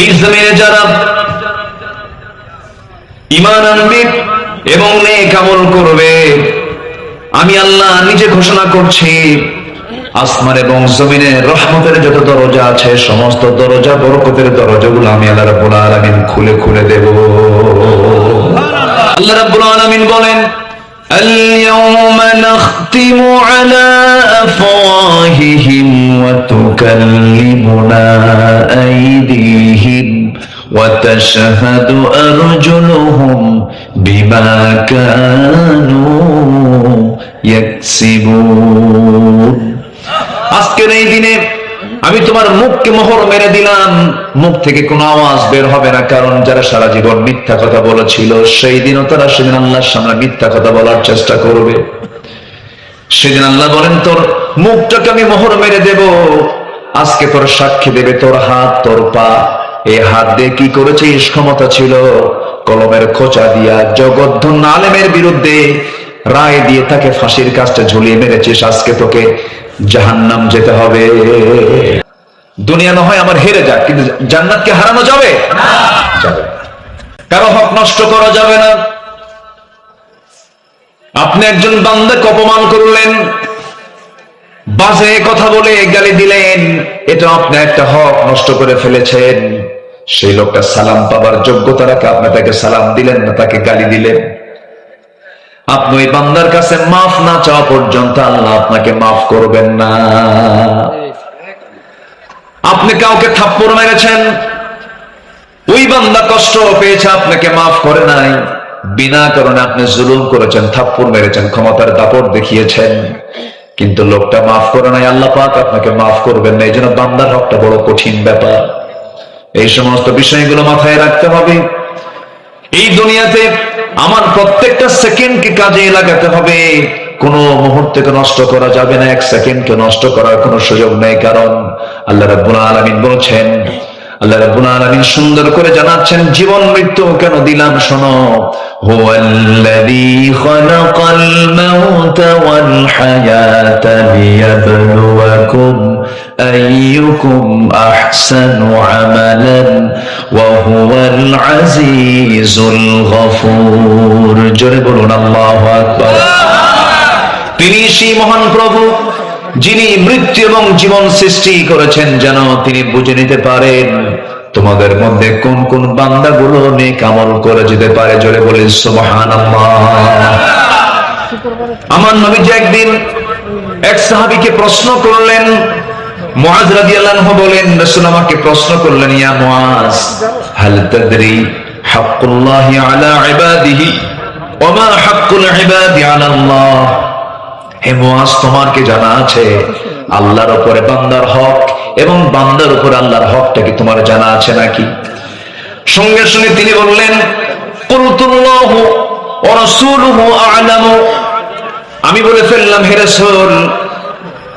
এই জমিনে যারা ঈমান আনবে এবং নেক আমল করবে, আমি আল্লাহ নিজে ঘোষণা করছি আসমান এবং জমিনের রহমতের যত দরজা আছে সমস্ত দরজা বরকতের দরজাগুলো আমি আল্লাহ রাব্বুল আলামিন খুলে খুলে দেব। আল্লাহ রাব্বুল আলামিন বলেন, اليوم نختم على أفواههم وتكلمنا أيديهم وتشهد أرجلهم بما كانوا يكسبون। আজকের এই দিনে আমি তোমার মুখকে মোহর মেরে দিলাম, মুখ থেকে কোনো আওয়াজ বের হবে না, কারণ যারা সারা জীবন মিথ্যা কথা বলেছিল সেই দিনও তারা সেদিন আল্লাহর সামনে মিথ্যা কথা বলার চেষ্টা করবে। সেদিন আল্লাহ বলেন, তোর মুখটাকে আমি মোহর মেরে দেব, আজকে তোর সাক্ষী দেবে তোর হাত তোর পা। এই হাত দিয়ে কি করেছিস? ক্ষমতা ছিল কলমের খোঁচা দিয়া জগদ্ধন্য আলেমের বিরুদ্ধে রায় দিয়ে তাকে ফাঁসির কাজটা ঝুলিয়ে মেরেছিস, আজকে তোকে জাহান্নাম যেতে হবে। দুনিয়া না হয় আমার হেরে যাক, কিন্তু জান্নাতকে হারানো যাবে না, যাবে না। কারো হক নষ্ট করা যাবে না। আপনি একজন বান্দাকে অপমান করলেন, বাজে কথা বলে গালি দিলেন, এটা আপনি একটা হক নষ্ট করে ফেলেছেন। সেই লোকটা সালাম পাবার যোগ্যতা রাখে আপনি তাকে সালাম দিলেন না, তাকে গালি দিলেন। আপনি ওই বান্দার কাছে মাফ না চাওয়া পর্যন্ত আল্লাহ আপনাকে মাফ করবেন না। আপনি কাউকে থাপ্পড় মেরেছেন, ওই বান্দা কষ্ট পেয়েছে, আপনাকে মাফ করে নাই। বিনা কারণে আপনি জুলুম করেছেন, থাপ্পড় মেরেছেন, ক্ষমতার দাপট দেখিয়েছেন, কিন্তু লোকটা মাফ করে নাই, আল্লাহ পাক আপনাকে মাফ করবেন না। এই জন্য বান্দার হকটা বড় কঠিন ব্যাপার। এই সমস্ত বিষয়গুলো মাথায় রাখতে হবে। এই দুনিয়াতে আমার প্রত্যেকটা সেকেন্ডকে কাজে লাগাতে হবে, কোন মুহূর্তকে নষ্ট করা যাবে না, এক সেকেন্ডকে নষ্ট করার কোনো সুযোগ নেই। কারণ আল্লাহ রাব্বুল আলামিন বলছেন, আল্লাহ রাব্বুল আলামিন সুন্দর করে জানাচ্ছেন জীবন মৃত্যু কেন দিলাম, শোনো। হুয়াল্লাযী খালাকাল মাউতা ওয়াল হায়াতা লিয়াবলুয়াকুম আইয়ুকুম আহসানু আমালান ওয়া হুয়াল আজিজুল গফুর। জোরে বলুন আল্লাহু আকবার। তিনি সেই মহান প্রভু যিনি মৃত্যু এবং জীবন সৃষ্টি করেছেন, যেন তিনি বুঝে নিতে পারেন তোমাদের মধ্যে কোন কোন বান্দাগুলো নেক আমল করে যেতে পারে। জোরে বলেন সুবহানাল্লাহ। আমার নবীজি একদিন এক সাহাবীকে প্রশ্ন করলেন, মুআজ রাদিয়াল্লাহু আনহু বলেন, রাসূল আমাকে প্রশ্ন করলেন, ইয়া মুআজ হাল তাদরি হাক্কুল্লাহি আলা ইবাদিহি ওয়া মা হাক্কুল ইবাদি আলা আল্লাহ। হে মুআজ, তোমার কি জানা আছে আল্লাহর উপরে বান্দার হক এবং বান্দার উপর আল্লাহর হকটা কি তোমার জানা আছে নাকি? সঙ্গে সঙ্গে তিনি বললেন, কুলতুল্লাহু ওয়া রাসূলুহু আ'লামু। আমি বলে ফেললাম, হে রাসূল,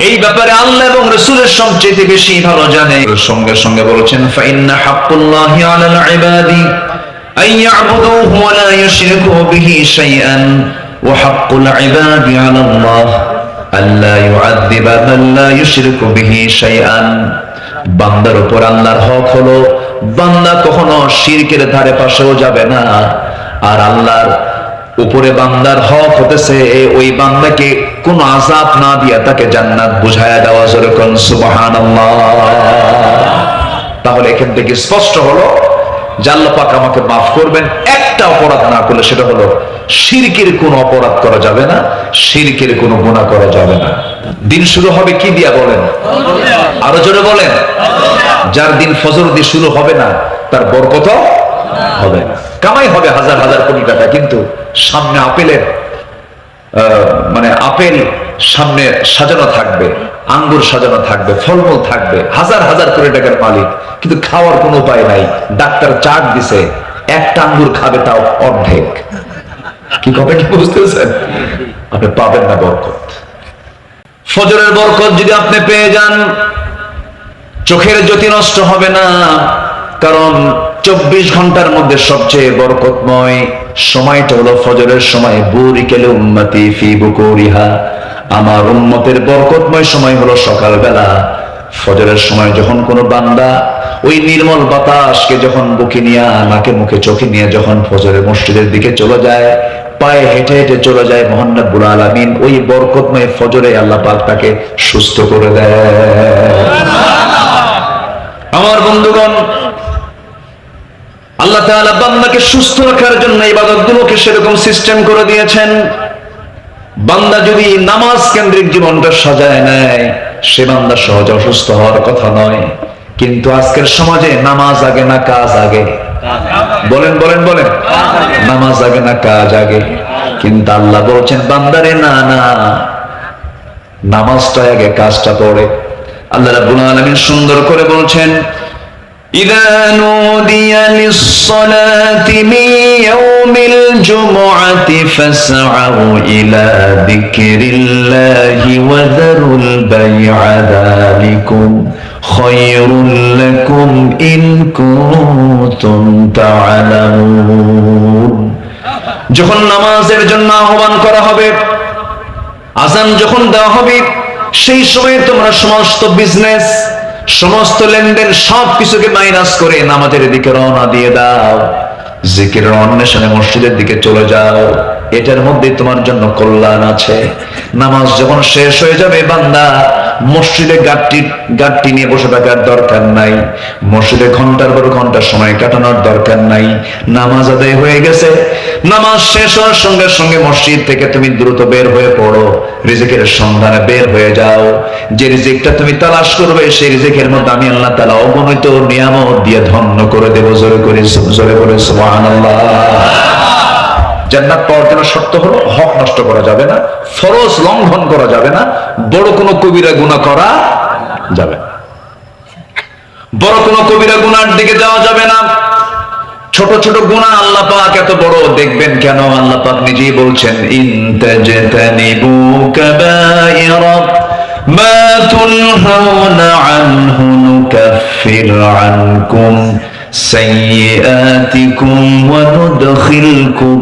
এই ব্যাপারে আল্লাহ এবং রাসূলের সবচেয়ে বেশি ভালো জানে। সঙ্গে সঙ্গে বলেছেন, ফা ইন্না হাক্কুল্লাহি আলাল ইবাদি আন ইয়া'বুদুহু ওয়া লা ইউশরিকু বিহি শাইআন ওয়া হাক্কুল ইবাদি আলা আল্লাহ আল্লা ইউআযযিবা মান লা ইউশরিকু বিহি শাইআন। বান্দার উপর আল্লাহর হক হলো বান্দা কখনো শিরকের ধারে পাশেও যাবে না, আর আল্লাহর উপরে বান্দার হক হতেছে ওই বান্দাকে কোন আযাব না দিয়া তাকে জান্নাত বুঝায়া দেওয়া। জোরে কোন সুবহানাল্লাহ। তাহলে এখান থেকে স্পষ্ট হলো যে আল্লাহ পাক আমাকে মাফ করবেন একটা অপরাধ না করলে, সেটা হলো শিরকের কোনো অপরাধ করা যাবে না, শিরকের কোনো গুনাহ করা যাবে না। দিন শুরু হবে কি দিয়া বলেন? আরো জোরে বলেন। যার দিন ফজর দিয়ে শুরু হবে না তার বরকত হবে না। কামাই হবে হাজার হাজার কোটি টাকা, কিন্তু সামনে আপেলের আপেল সামনে সাজানো থাকবে, আঙ্গুর সাজানো থাকবে, ফলমূল থাকবে, হাজার হাজার কোটি টাকার মালিক, কিন্তু খাওয়ার কোনো উপায় নাই। ডাক্তার চার্ট দিছে, একটা আঙ্গুর খাবে তাও অর্ধেক। কি কথা কি বুঝতেছেন? আপনি পাবেন না বরকত। ফজরের বরকত যদি আপনি পেয়ে যান, চোখের জ্যোতি নষ্ট হবে না, কারণ 24 ঘন্টার মধ্যে সবচেয়ে বরকতময় সময়টা হলো ফজরের সময়। বুরিকাল উম্মতি ফি বুকুরিহা, আমার উম্মতের বরকতময় সময় হলো সকালবেলা। ফজরের সময় যখন কোনো বান্দা ওই নির্মল বাতাসকে যখন বুকে নিয়ে নাকে মুখে চোখে নিয়ে যখন ফজরের মসজিদের দিকে চলে যায়, পায়ে হেঁটে হেঁটে চলে যায়, মহান রব্বুল আলামিন ওই বরকতময় ফজরে আল্লাহ পাক তাকে সুস্থ করে দেয়। আমার বন্ধুগণ, আল্লাহ তাআলা বান্দাকে সুস্থ রাখার জন্য ইবাদতগুলোকে সেরকম সিস্টেম করে দিয়েছেন। বান্দা যদি নামাজ কেন্দ্রিক জীবনটা সাজায় নেয়, সে বান্দা সহজে অসুস্থ হওয়ার কথা নয়। কিন্তু আজকের সমাজে নামাজ আগে না কাজ আগে? বলেন বলেন বলেন, নামাজ আগে না কাজ আগে? কিন্তু আল্লাহ বলছেন বান্দারে না না, নামাজটা আগে, কাজটা পড়ে। আল্লাহ রাব্বুল আলামিন সুন্দর করে বলছেন, إذا نودي للصلاة من يوم الجمعة فاسعوا إلى ذكر الله وذروا البيع ذلكم خير لكم إن كنتم تعلمون। যখন নামাজের জন্য আহ্বান করা হবে, আযান যখন দেওয়া হবে, সেই সময় তোমরা সমস্ত বিজনেস, সমস্ত লেনদেন সবকিছুকে মাইনাস করে নামাজের দিকে রওনা দিয়ে দাও, জিকিরের অন্বেষণে মসজিদের দিকে চলে যাও। এটার মধ্যে তোমার জন্য কল্যাণ আছে। নামাজ যখন শেষ হয়ে যাবে, বান্দা মসজিদে গাট্টি নিয়ে বসে থাকার দরকার নাই, মসজিদে ঘন্টার পর ঘন্টা সময় কাটানোর দরকার নাই। নামাজ আদায় হয়ে গেছে, নামাজ শেষ হওয়ার সঙ্গে সঙ্গে মসজিদ থেকে তুমি দ্রুত বের হয়ে পড়ো, রিজিকের সন্ধানে বের হয়ে যাও। যে রিজিকটা তুমি তালাশ করবে, সেই রিজিকের মধ্যে আমি আল্লাহ তাআলা অগণিত নিয়ামত দিয়ে ধন্য করে দেব। জোরে করে সুবহানাল্লাহ। জান্নাত পাওয়ার জন্য শর্ত হলো হক নষ্ট করা যাবে না, ফরজ লঙ্ঘন করা যাবে না, বড় কোনো কবিরা গুনাহ করা যাবে না, বড় কোনো কবিরা গুনার দিকে যাওয়া যাবে না। ছোট ছোট গুনাহ আল্লাহ পাক এত বড় দেখবেন কেন? আল্লাহ পাক নিজেই বলছেন, ইন তাজতানিবু কাবাইরা মা তুনহাউনা আনহু নুকাফির আনকুম সাইয়্যাতিকুম ওয়া নুদখিলকুম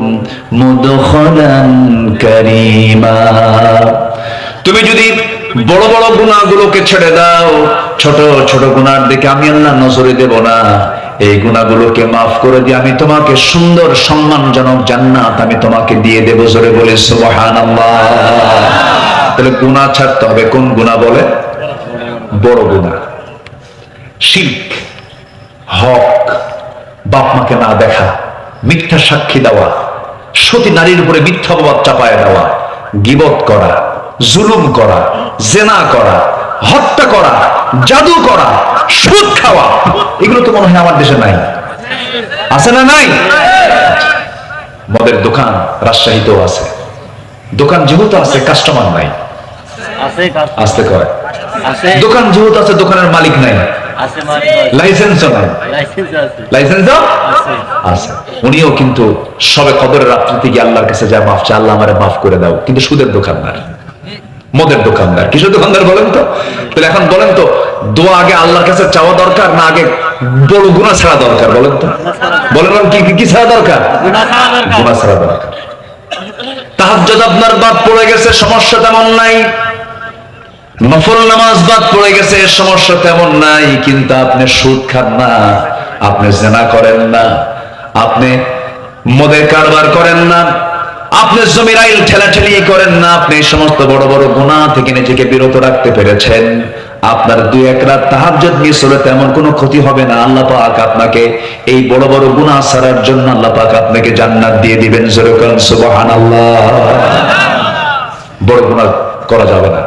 মুদখালান কারীমা। তুমি যদি বড় বড় গুনাহগুলোকে ছেড়ে দাও, ছোট ছোট গুনার দিকে আমি আল্লাহ নজরে দেব না। এই গুনাহগুলোকে মাফ করে দিয়ে আমি তোমাকে সুন্দর সম্মানজনক জান্নাত আমি তোমাকে দিয়ে দেব। জোরে বলে সুবহানাল্লাহ। তাহলে গুনাহ ছাড়তে হবে। কোন গুনাহ বলে? বড় গুনাহ। শিরক, হক, বাপ মাকে না দেখা, মিথ্যা সাক্ষী দেওয়া, সতী নারীর উপরে মিথ্যা অপবাদ চাপায় দেওয়া, গীবত করা, জুলুম করা, জেনা করা, হত্যা করা, জাদু করা, সুদ খাওয়া, এগুলো তো মনে হয় আমার দেশে নাই। আছে না নাই? মদের দোকান রাজশাহীতেও আছে। দোকান যেহেতু আছে, কাস্টমার নাই। আসতে কয় দোকান যেহেতু আছে, দোকানের মালিক নাই, লাইসেন্সও নাই। লাইসেন্সও আছে। উনিও কিন্তু সবে কদরের রাত্রিতে গিয়ে আল্লাহর কাছে যায়, মাফ চা, আল্লাহ আমারে মাফ করে দাও। কিন্তু সুদের দোকানদার, মদের দোকানদার, কিসের দোকানদার বলেন তো? তাহলে এখন বলেন তো, দোয়া আগে আল্লাহর কাছে চাওয়া দরকার না আগে বড় গুনাহ ছাড়া দরকার? বলেন তো, বলেন কি ছাড়া দরকার? গুনাহ ছাড়া দরকার। তাহাজ্জুদ আপনার বাদ পড়ে গেছে, সমস্যা তেমন নাই। নফল নামাজ বাদ পড়ে গেছে, সমস্যা তেমন নাই। কিন্তু আপনি সুদ খান না, আপনি জেনা করেন না, আপনি মদের কারবার করেন না, আপনি জমির আইল ঠেলাঠেলি করেন না, আপনি এই সমস্ত বড় বড় গুনাহ থেকে নিজেকে বিরত রাখতে পেরেছেন, আপনার দুই এক রাত তাহাজ্জুদ মিস হলে তেমন কোনো ক্ষতি হবে না। আল্লাহ পাক আপনাকে এই বড় বড় গুনাহ ছাড়ার জন্য আল্লাহ পাক আপনাকে জান্নাত দিয়ে দিবেন। জোরে বলেন সুবহানাল্লাহ। বড় গুনাহ করা যাবে না।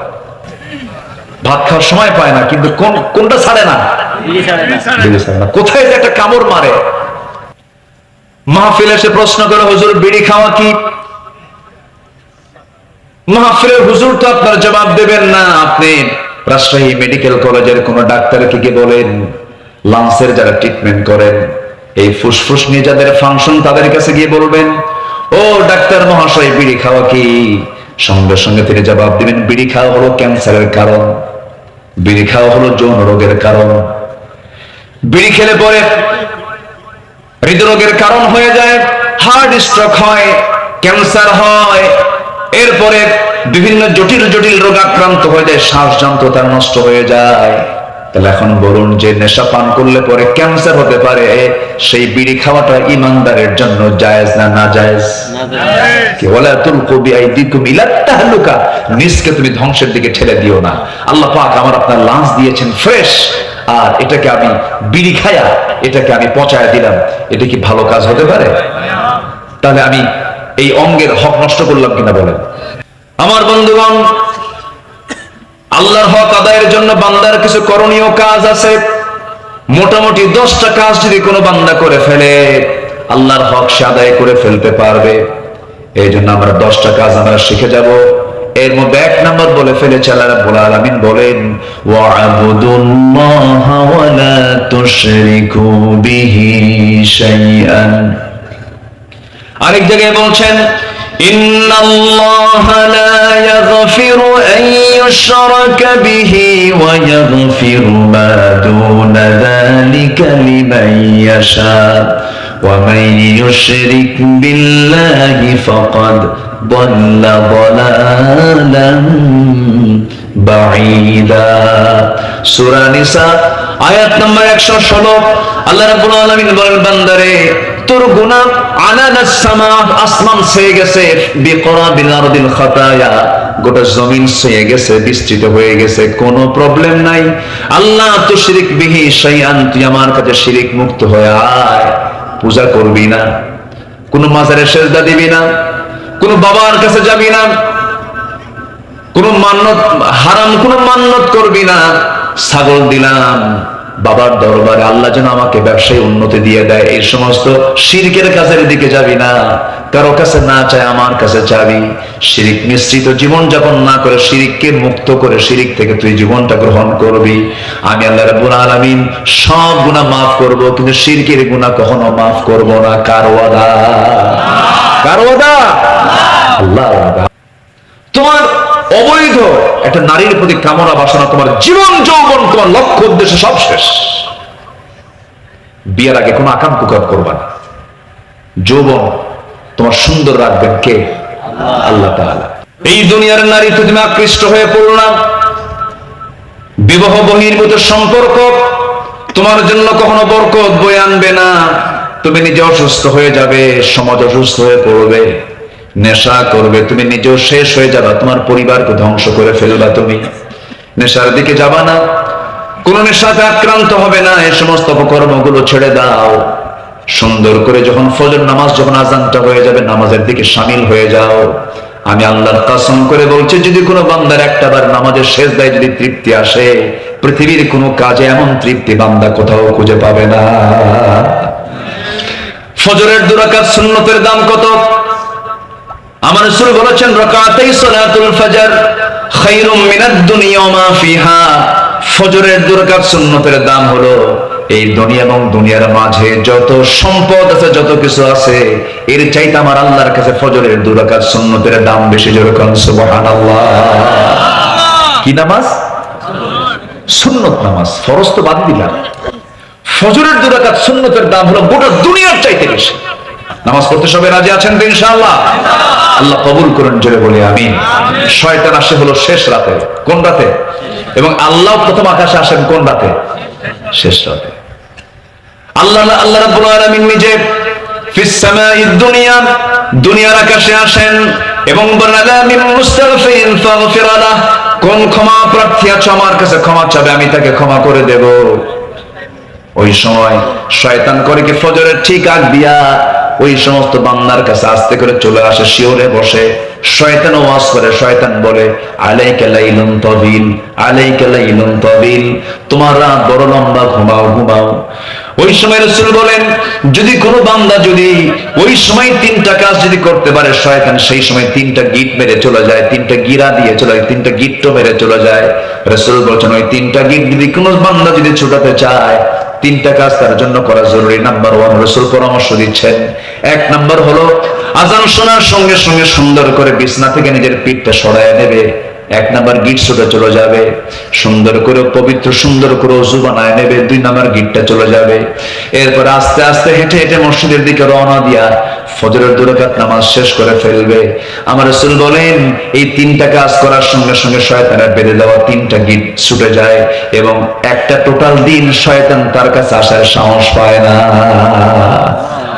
ভাত খাওয়ার সময় পায় না, কিন্তু কোনটা ছাড়ে না? কোথায় যে একটা কামড় মারে। মাহফিলে এসে প্রশ্ন করে, হুজুর বিড়ি খাওয়া কি? মাহফিলের হুজুর তো আপনার জবাব দেবেন না। আপনি রাজশাহী মেডিকেল কলেজের কোন ডাক্তারকে গিয়ে বলেন, লাংসের যারা ট্রিটমেন্ট করেন, এই ফুসফুস নিয়ে যাদের ফাংশন, তাদের কাছে গিয়ে বলবেন, ও ডাক্তার মহাশয় বিড়ি খাওয়া কি? সঙ্গে সঙ্গে তিনি জবাব দিবেন, বিড়ি খাওয়া হলো ক্যান্সারের কারণ, বিড়ি খাওয়া হলো যৌন রোগের কারণ, বিড়ি খেলে পরে হৃদরোগের কারণ হয়ে যায়, হার্ট স্ট্রোক হয়, ক্যান্সার হয়, এরপরে বিভিন্ন জটিল জটিল রোগ আক্রান্ত হয়ে যায়, শ্বাসযন্ত্র তার নষ্ট হয়ে যায়। তাহলে এখন বলুন, যে নেশা পান করলে পরে ক্যান্সার হতে পারে, সেই বিড়ি খাওয়াটা ইমানদারের জন্য জায়েজ না নাজায়েজ? কি ওয়ালা তুলকু বিআইদিকুম ইলা তাহলুকা, নিজকে তুমি ধ্বংসের দিকে ঠেলে দিও না। আল্লাহ পাক আমার আপনার লাঞ্চ দিয়েছেন ফ্রেশ, আর এটাকে আমি বিড়ি খায়া এটাকে আমি পচায় দিলাম, এটা কি ভালো কাজ হতে পারে? তাহলে আমি এই অঙ্গের হক নষ্ট করলাম কিনা বলেন? আমার বন্ধুগণ, আল্লাহর হক আদায়ের জন্য বান্দার কিছু করণীয় কাজ আছে। মোটামুটি 10টা কাজ যদি কোনো বান্দা করে ফেলে, আল্লাহর হক সে আদায় করে ফেলতে পারবে। এই জন্য আমরা 10টা কাজ আমরা শিখে যাব। এর মধ্যে 1 নম্বর বলে ফেলেছে আল্লাহ রাব্বুল আলামিন বলেন, ওয়া'বুদুল্লাহা ওয়া লা তুশরিকু বিহি শাইআন। আরেক জায়গায় বলছেন, ইন্নাল্লাহা লা ইয়াগফিরু আন ইউশরাকা বিহি ওয়া ইয়াগফিরু মা দুনা যালিকা লিমান ইয়াশা ওয়া মান ইউশরিক বিল্লাহি ফাকাদ দাল্লা দালালান বাঈদা। সূরা নিসা আয়াত নম্বর 116। আল্লাহ রাব্বুল আলামিন বলেন, বান্দারে তোর গুনাহ আনানাস সামা, আসমান ছেয়ে গেছে, বিকরাবিল আরদিল খাতায়া, গোটা জমিন ছেয়ে গেছে, বিস্তৃত হয়ে গেছে, কোনো প্রবলেম নাই। আল্লাহ তুশরিক বিহি শাইআন, তুই আমার কাছে শিরিক মুক্ত হয়ে আয়। পূজা করবি না, কোনো মাজারে সেজদা দিবি না, কোনো বাবার কাছে যাবি না, কোনো মান্নত হারাম কোনো মান্নত করবি না। ছাগল দিলাম বাবার দরবারে, আল্লাহ যেন আমাকে ব্যবসায় উন্নতি দিয়ে দেয়, এই সমস্ত শিরকের কাজের দিকে যাবি না। কারো কাছে না চায় আমার কাছে চাবি। শিরিক মিশ্রিত জীবন যাপন না করে, শিরিককে মুক্ত করে শিরিক থেকে তুই জীবনটা গ্রহণ করবি। আমি আল্লাহ রাব্বুল আলামিন সব গুনাহ মাফ করব, কিন্তু শিরকের গুনাহ কখনো মাফ করব না। কার ওয়াদা? কার ওয়াদা? আল্লাহর ওয়াদা। তোমার অবৈধ একটা নারীর প্রতি কামনা বাসনা, তোমার জীবন যৌবন, তোমার লক্ষ্য উদ্দেশ্য সব শেষ। বিয়ের আগে কোনো আকাম কুকাম করবা না। যৌবন তোমার সুন্দর রাখবেন কে? আল্লাহ তাআলা। এই দুনিয়ার নারী তো তুমি আকৃষ্ট হয়ে পড়লাম, বিবাহ বহির্ভূত সম্পর্ক তোমার জন্য কখনো বরকত বয়ে আনবে না। তুমি নিজে অসুস্থ হয়ে যাবে, সমাজ অসুস্থ হয়ে পড়বে। নেশা করবে, তুমি নিজেও শেষ হয়ে যাবা, তোমার পরিবারকে ধ্বংস করে ফেলবা। তুমি নেশার দিকে যাবা না, কোন নেশাতে আক্রান্ত হবে না। এই সমস্ত অপকর্মগুলো ছেড়ে দাও। সুন্দর করে যখন ফজর নামাজ, যখন আজানটা হয়ে যাবে, নামাজের দিকে শামিল হয়ে যাও। আমি আল্লাহর কসম করে বলছি, যদি কোনো বান্দার একটা বার নামাজের সেজদায় যদি তৃপ্তি আসে, পৃথিবীর কোনো কাজে এমন তৃপ্তি বান্দা কোথাও খুঁজে পাবে না। ফজরের 2 রাকাত সুন্নতের দাম কত? আমার রাসূল বলেছেন, রাকাতাই সালাতুল ফজর খায়রুম মিনাদ দুনিয়া ওয়া মা ফিহা। ফজরের 2 রাকাত সুন্নতের দাম হলো এই দুনিয়া এবং দুনিয়ার মাঝে যত সম্পদ আছে, যত কিছু আছে, এর চাইতে আমার আল্লাহর কাছে ফজরের 2 রাকাত সুন্নতের দাম বেশি। জোরে কোন সুবহানাল্লাহ। কি নামাজ? সুন্নত নামাজ। ফরজ তো বাদ দিলাম। ফজরের 2 রাকাত সুন্নতের দাম হলো গোটা দুনিয়ার চাইতে বেশি। নামাজ পড়তে সবাই রাজি আছেন তো ইনশাআল্লাহ? আল্লাহ কবুল করুন, জোরে বলি আমিন। শয়তান আসে হলো শেষ রাতে। কোন রাতে? এবং আল্লাহ প্রথম আকাশে আসেন কোন রাতে? শেষ রাতে। আল্লাহ রাব্বুল আলামিন নিজে ফিস সামাইদ দুনিয়া, দুনিয়ার আকাশে আসেন এবং বলেন, মিন মুস্তাগফিরিন ফাগফির লাহ, কোন ক্ষমা প্রার্থী আছে আমার কাছে ক্ষমা চাবে, আমি তাকে ক্ষমা করে দেব। ওই সময় শয়তান করে কি, ফজরের ঠিক আগ দিয়া ওই সমস্ত বান্দার কাছে আস্তে করে চলে আসে, শিওরে বসে। শয়তান ওয়াজ করে, শয়তান বলে, আলাইকা লাইলুন তাবিল, আলাইকা লাইলুন তাবিল, তোমার রাত বড় লম্বা, ঘুমাও ঘুমাও। ওই সময় রাসূল বলেন, যদি কোনো বান্দা যদি ওই সময় 3টা কাজ যদি করতে পারে, শয়তান সেই সময় 3টা গিট মেরে চলে যায়, 3টা গিরা দিয়ে চলে যায়, 3টা গিট্টো মেরে চলে যায়। রাসূল বলেন, ওই 3টা গিট যদি কোনো বান্দা যদি ছুটাতে চায়, 3টা কাজ তার জন্য করা জরুরি। নাম্বার 1 রাসূল পরামর্শ দিচ্ছেন, 1 নাম্বার হলো আযান শোনার সঙ্গে সঙ্গে সুন্দর করে বিছনা থেকে নিজের পিঠটা সরায় নেবে। 1 নাম্বার গিট ছুটে চলে যাবে। সুন্দর করে পবিত্র সুন্দর করে ওযু বানায় নেবে। 2 নাম্বার গিটটা চলে যাবে। এরপর আস্তে আস্তে হেঁটে হেঁটে মসজিদের দিকে রওনা দিয়া ফজরের 2 রাকাত নামাজ শেষ করে ফেলবে। আমার রাসূল বলেন এই 3টা কাজ করার সঙ্গে সঙ্গে শয়তানের বেঁধে দেওয়া 3টা গিট ছুটে যায় এবং একটা টোটাল দিন শয়তান তার কাছে আসার সাহস পায় না।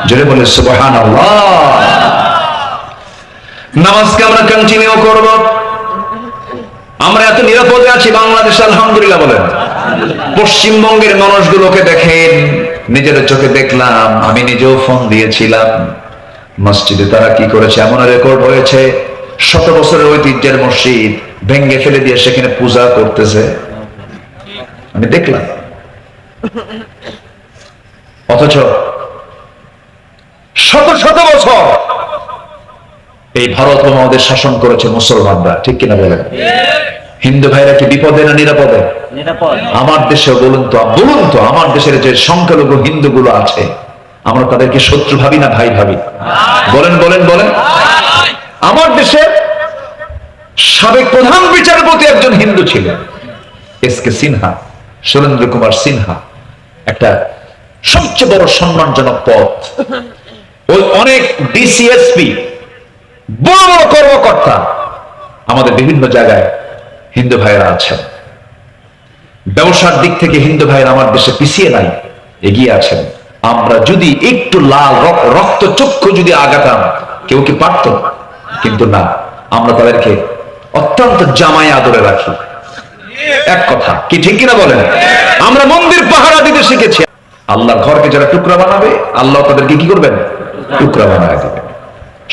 জোরে বলে সুবহানাল্লাহ। নামাজকে আমরা কন্টিনিউ করব। আমরা এত নিরাপদে আছি বাংলাদেশে, আলহামদুলিল্লাহ বলেন। পশ্চিমবঙ্গের মানুষগুলোকে দেখেন, নিজের চোখে দেখলাম, আমি নিজেও ফোন দিয়েছিলাম। মসজিদে তারা কি করেছে, এমন রেকর্ড হয়েছে 100 বছরের ঐতিহ্যের মসজিদ ভেঙ্গে ফেলে দিয়ে সেখানে পূজা করতেছে, আমি দেখলাম। অথচ শত শত বছর এই ভারত আমাদের শাসন করেছে মুসলমানরা, ঠিক কিনা বলেন? হিন্দু ভাইরা কি বিপদে না নিরাপদে? আমার দেশে বলুন তো আমার দেশের যে সংখ্যালঘু হিন্দুগুলো আছে, আমরা তাদেরকে শত্রু ভাবি না ভাই ভাবি? বলেন বলেন বলেন। আমার দেশে সাবেক প্রধান বিচারপতি একজন হিন্দু ছিলেন, এস.কে. সিনহা, সুরেন্দ্র কুমার সিনহা। একটা সবচেয়ে বড় সম্মানজনক পদ। ওই অনেক ডিসিএসপি, বড় বড় কর্মকর্তা আমাদের বিভিন্ন জায়গায় হিন্দু ভাইরা আছেন। ব্যবসার দিক থেকে হিন্দু ভাইরা আমার দেশে পিছিয়ে নাই, এগিয়ে আছেন। আমরা যদি একটু লাল রক্ত চক্ষু যদি আগাতাম, কেউ কি পারত? কিন্তু না, আমরা তাদেরকে অত্যন্ত জামাই আদরে রাখি। এক কথা কি ঠিক কিনা বলেন? আমরা মন্দির পাহারা দিতে শিখেছি। আল্লাহর ঘরকে যারা টুকরা বানাবে, আল্লাহ তাদেরকে কি করবেন? টুকরা বানায় দিবেন।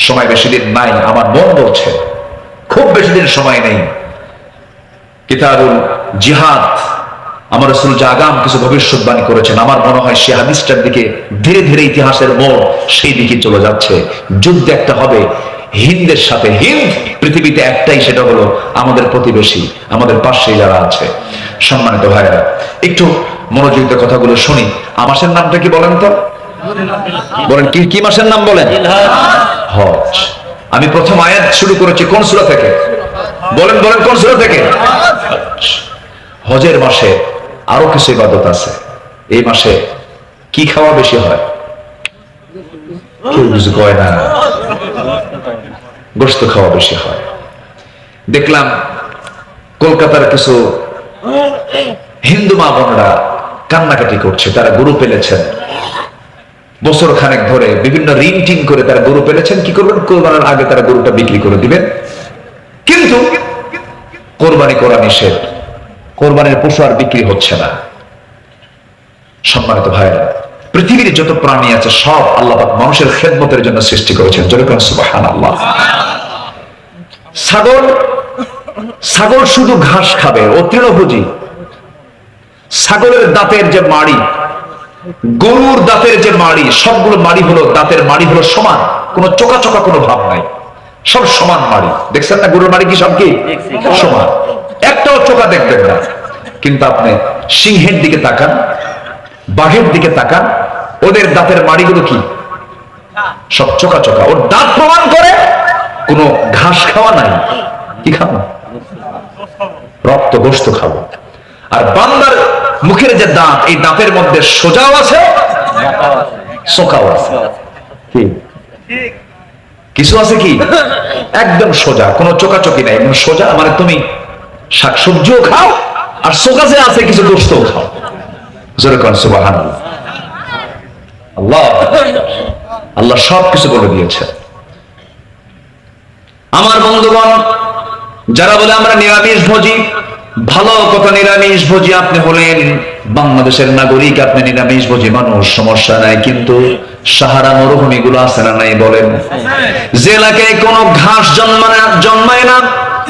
সময় বেশি দিন নাই, আমার মন বলছে খুব বেশি দিন সময় নেই। কিতাবুল জিহাদ, আমার রাসূল যে আগাম কিছু ভবিষ্যৎবাণী করেছেন, আমার মনে হয় সে হাদিসটার দিকে ধীরে ধীরে ইতিহাসের মোড় সেই দিকে চলে যাচ্ছে। যুদ্ধ একটা হবে হিন্দের সাথে। হিন্দ পৃথিবীতে একটাই, সেটা হলো আমাদের প্রতিবেশী, আমাদের পাশে যারা আছে। সম্মানিত ভাইরা, একটু মনোযোগিত কথাগুলো শুনি। মাসের নামটা কি বলেন তো? বলেন কি মাসের নাম বলেন? হজ। আমি প্রথম আয়াত শুরু করেছি কোন সূরা থেকে? বলেন বলেন কোন সূরা থেকে? হজের মাসে আরো কিছু ইবাদত আছে। এই মাসে কি খাওয়া বেশি হয়? কেউ কিছু কয় না, গোশত খাওয়া বেশি হয়। দেখলাম কলকাতার কিছু হিন্দু মা বোনরা কান্নাকাটি করছে, তারা গরু পেলেছেন বছর খানেক ধরে, বিভিন্ন ঋণ টিন করে তারা গরু পেলেছেন। কি করবেন? কোরবানির আগে তারা গরুটা বিক্রি করে দিবেন। কিন্তু কোরবানি করা নিষেধ, কোরবানির পশু আর বিক্রি হচ্ছে না। সম্মানিত ভাইরা, পৃথিবীর যত প্রাণী আছে সব আল্লাহ পাক মানুষের খেদমতের জন্য সৃষ্টি করেছেন। যেরকম সুবহানাল্লাহ। ছাগল শুধু ঘাস খাবে, ও তৃণভোজী। ছাগলের দাঁতের যে মাড়ি, গরুর দাঁতের যে মাড়ি, সবগুলো মাড়ি হলো, দাঁতের মাড়ি হলো সমান, কোনো চোকা চোকা কোনো ভাব নাই, সব সমান মাড়ি। দেখছেন না গরুর মাড়ি কি সব কি সমান? একটাও চোকা দেখবেন না। কিন্তু আপনি সিংহের দিকে তাকান, বাঘের দিকে তাকান, ওদের দাঁতের মাড়িগুলো কি সব চোকা চোকা। ওর দাঁত প্রমাণ করে কোনো ঘাস খাওয়া নাই। কি খাবো? রক্ত গোশত খাবো। আর বান্দার মুখের যে দাঁত, এই দাঁতের মধ্যে সোজাও আছে, চোকাও আছে। কি কিছু আছে কি একদম সোজা, কোনো চোকাচোকি নাই, একদম সোজা। মানে তুমি শাকসবজিও খাও আর চোকা যে আছে কিছু গোশতও খাও। জোরে কোন সুবহানাল্লাহ। আল্লাহ সব কিছু বলে দিয়েছে। আমার বন্ধুগণ, যারা বলে আমরা নিরামিষ ভোজি, ভালো কথা, নিরামিষ ভোজি আপনি হলেন, বাংলাদেশের নাগরিক, আপনি নিরামিষ ভোজি মানুষ, সমস্যা নাই। কিন্তু সাহারা মরুভূমি গুলো আছে না নাই বলেন? যে এলাকায় কোনো ঘাস জন্মায় না,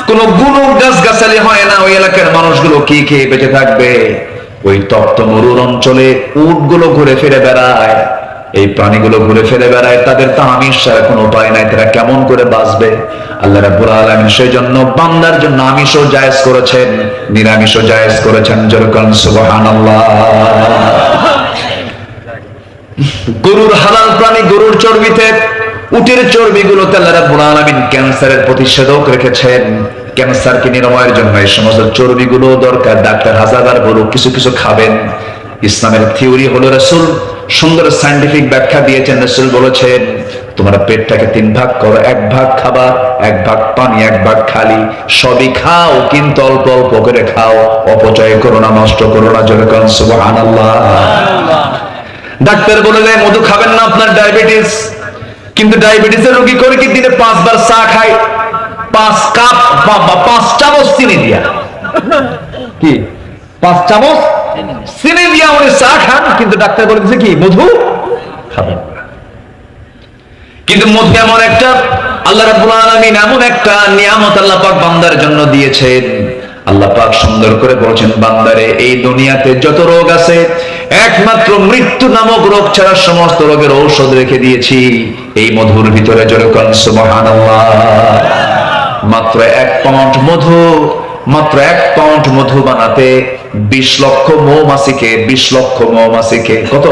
কোনো গুলো গাছ গাছালি হয় না, ওই এলাকার মানুষগুলো কি খেয়ে বেঁচে থাকবে? ওই তপ্ত মরুর অঞ্চলে উটগুলো ঘুরে ফিরে বেড়ায়, এই প্রাণীগুলো ঘুরে ফিরে বেড়ায়, তাদের তো আমিষ ছাড়া কোনো উপায় নাই, তারা কেমন করে বাঁচবে? আল্লাহ রাব্বুল আলামিন সেই জন্য বান্দার জন্য আমিষও জায়েজ করেছেন, নিরামিষও জায়েজ করেছেন। যেরকম সুবহানাল্লাহ। গরুর হালাল প্রাণী, গরুর চর্বিতে, উটের চর্বিগুলোতে আল্লাহ রাব্বুল আলামিন ক্যান্সারের প্রতিষেধক রেখেছেন। ক্যান্সারকে নিরাময়ের জন্য এই সমস্ত চর্বিগুলো দরকার। ডাক্তার হাজারবার বলুক কিছু কিছু খাবেন। ইসলামের থিওরি হলো, রাসূল সুন্দর সায়েন্টিফিক ব্যাখ্যা দিয়েছেন। রাসূল বলেছেন তোমরা পেটটাকে 3 ভাগ করো, 1 ভাগ খাবার, 1 ভাগ পানি, 1 ভাগ খালি। সবই খাও, কিন্তু অল্প অল্প করে খাও, অপচয় করো না, নষ্ট করো না। জোরে বলেন সুবহানাল্লাহ। ডাক্তার বলে দেয় মধু খাবেন না, আপনার ডায়াবেটিস। কিন্তু ডায়াবেটিসের রোগী করে কি দিনে 5 বার চা খায়, 5 কাপ বা 5 চামচ চিনি দিয়া, কি 5 চামচ চিনি দিয়া উনি চা খান, কিন্তু ডাক্তার বলে দিচ্ছে কি মধু খাবেন না। কিন্তু মধু এমন একটা, আল্লাহ রাব্বুল আলামিন এমন একটা নিয়ামত আল্লাহ পাক বান্দার জন্য দিয়েছেন। আল্লাহ পাক সুন্দর করে বলেছেন, বান্দারে এই দুনিয়াতে যত রোগ আছে, একমাত্র মৃত্যু নামক রোগ ছাড়া সমস্ত রোগের ঔষধ রেখে দিয়েছি এই মধুর ভিতরে। জোরে বলেন সুবহানাল্লাহ। মাত্র 1 পাউন্ড মধু, মাত্র 1 পাউন্ড মধু বানাতে 20 লক্ষ মৌমাছিকে, 20 লক্ষ মৌমাছিকে, কত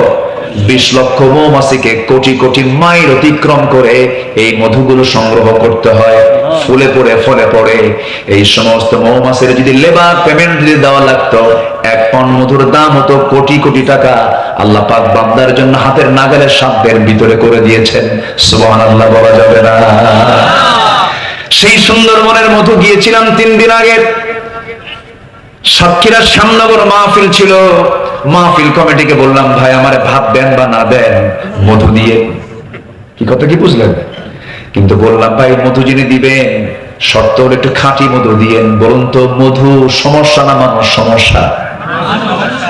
20 লক্ষ মৌমাছিকে কোটি কোটি মাইল অতিক্রম করে এই মধুগুলো সংগ্রহ করতে হয়। ফুলে পড়ে ফলে পড়ে এই সমস্ত মৌমাছির যদি লেবার পেমেন্ট যদি দেওয়া লাগতো, 1 পাউন্ড মধুর দাম হতো কোটি কোটি টাকা। আল্লাহ পাক বান্দার জন্য হাতের নাগালের সাধ্যের ভিতরে করে দিয়েছেন। সুবহানাল্লাহ বলা যাবে না? সেই সুন্দরবনের মধু গিয়েছিলাম 3 দিন আগে। সাতক্ষীরা শ্যামনগর মাহফিল ছিল। মাহফিল কমিটিকে বললাম, ভাই আমারে ভাত দেন বা না দেন, মধু দিয়ে। কি কথা কি বুঝলেন? কিন্তু বললাম, ভাই মধু যিনি দিবেন শর্ত হলে একটু খাঁটি মধু দিয়েন। বলুন তো, মধু সমস্যা না মানুষ সমস্যা?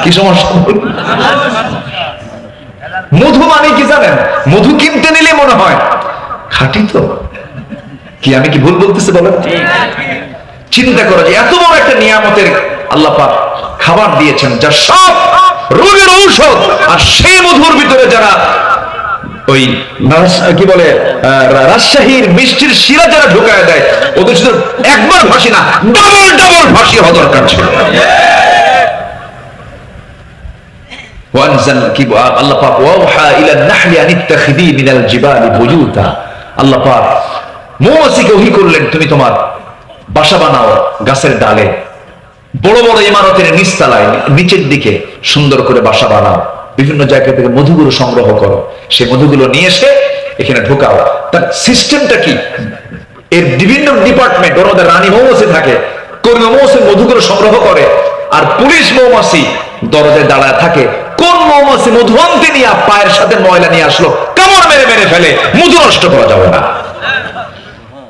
কি সমস্যা? মধু মানে কি জানেন? মধু কিনতে নিলে মনে হয় খাঁটি। তো কি আমি কি ভুল বলতেছি বলেন? চিন্তা করো যে এত বড় একটা নিয়ামতের আল্লাহ পাক খাবার দিয়েছেন, যা সব রোগের ঔষধ, আর সেই মধুর ভিতরে যারা ওই কি বলে রাজশাহীর মিষ্টির শিরা যারা ঢুকায় দেয়, ওদের শুধু একবার ফাঁসি না, ডবল ডবল ফাঁসি হওয়া দরকার ছিল। আল্লাহ পাক ওয়াহা ইলা নাহলি আন ইত্তাখিযি মিনাল জিবালি বুয়ুতা, আল্লাহ পাক মৌমাছিকে ওহী করলেন, তুমি তোমার বাসা বানাও গাছের ডালে, বড় বড় ইমারতের নিচতলায় নিচের দিকে সুন্দর করে বাসা বানাও, বিভিন্ন জায়গা থেকে মধুগুলো সংগ্রহ করো, সেই মধুগুলো নিয়ে এসে এখানে ঢোকাও। তার সিস্টেমটা কি? এর বিভিন্ন ডিপার্টমেন্ট, ওর মধ্যে রানী মৌমাছি থাকে, কর্মী মৌমাছি মধুগুলো সংগ্রহ করে, আর পুলিশ মৌমাছি দরজায় দাঁড়ায় থাকে। কোন মৌমাছি মধু আনতে নিয়ে পায়ের সাথে ময়লা নিয়ে আসলো, কামড় মেরে মেরে ফেলে, মধু নষ্ট করা যাবে না।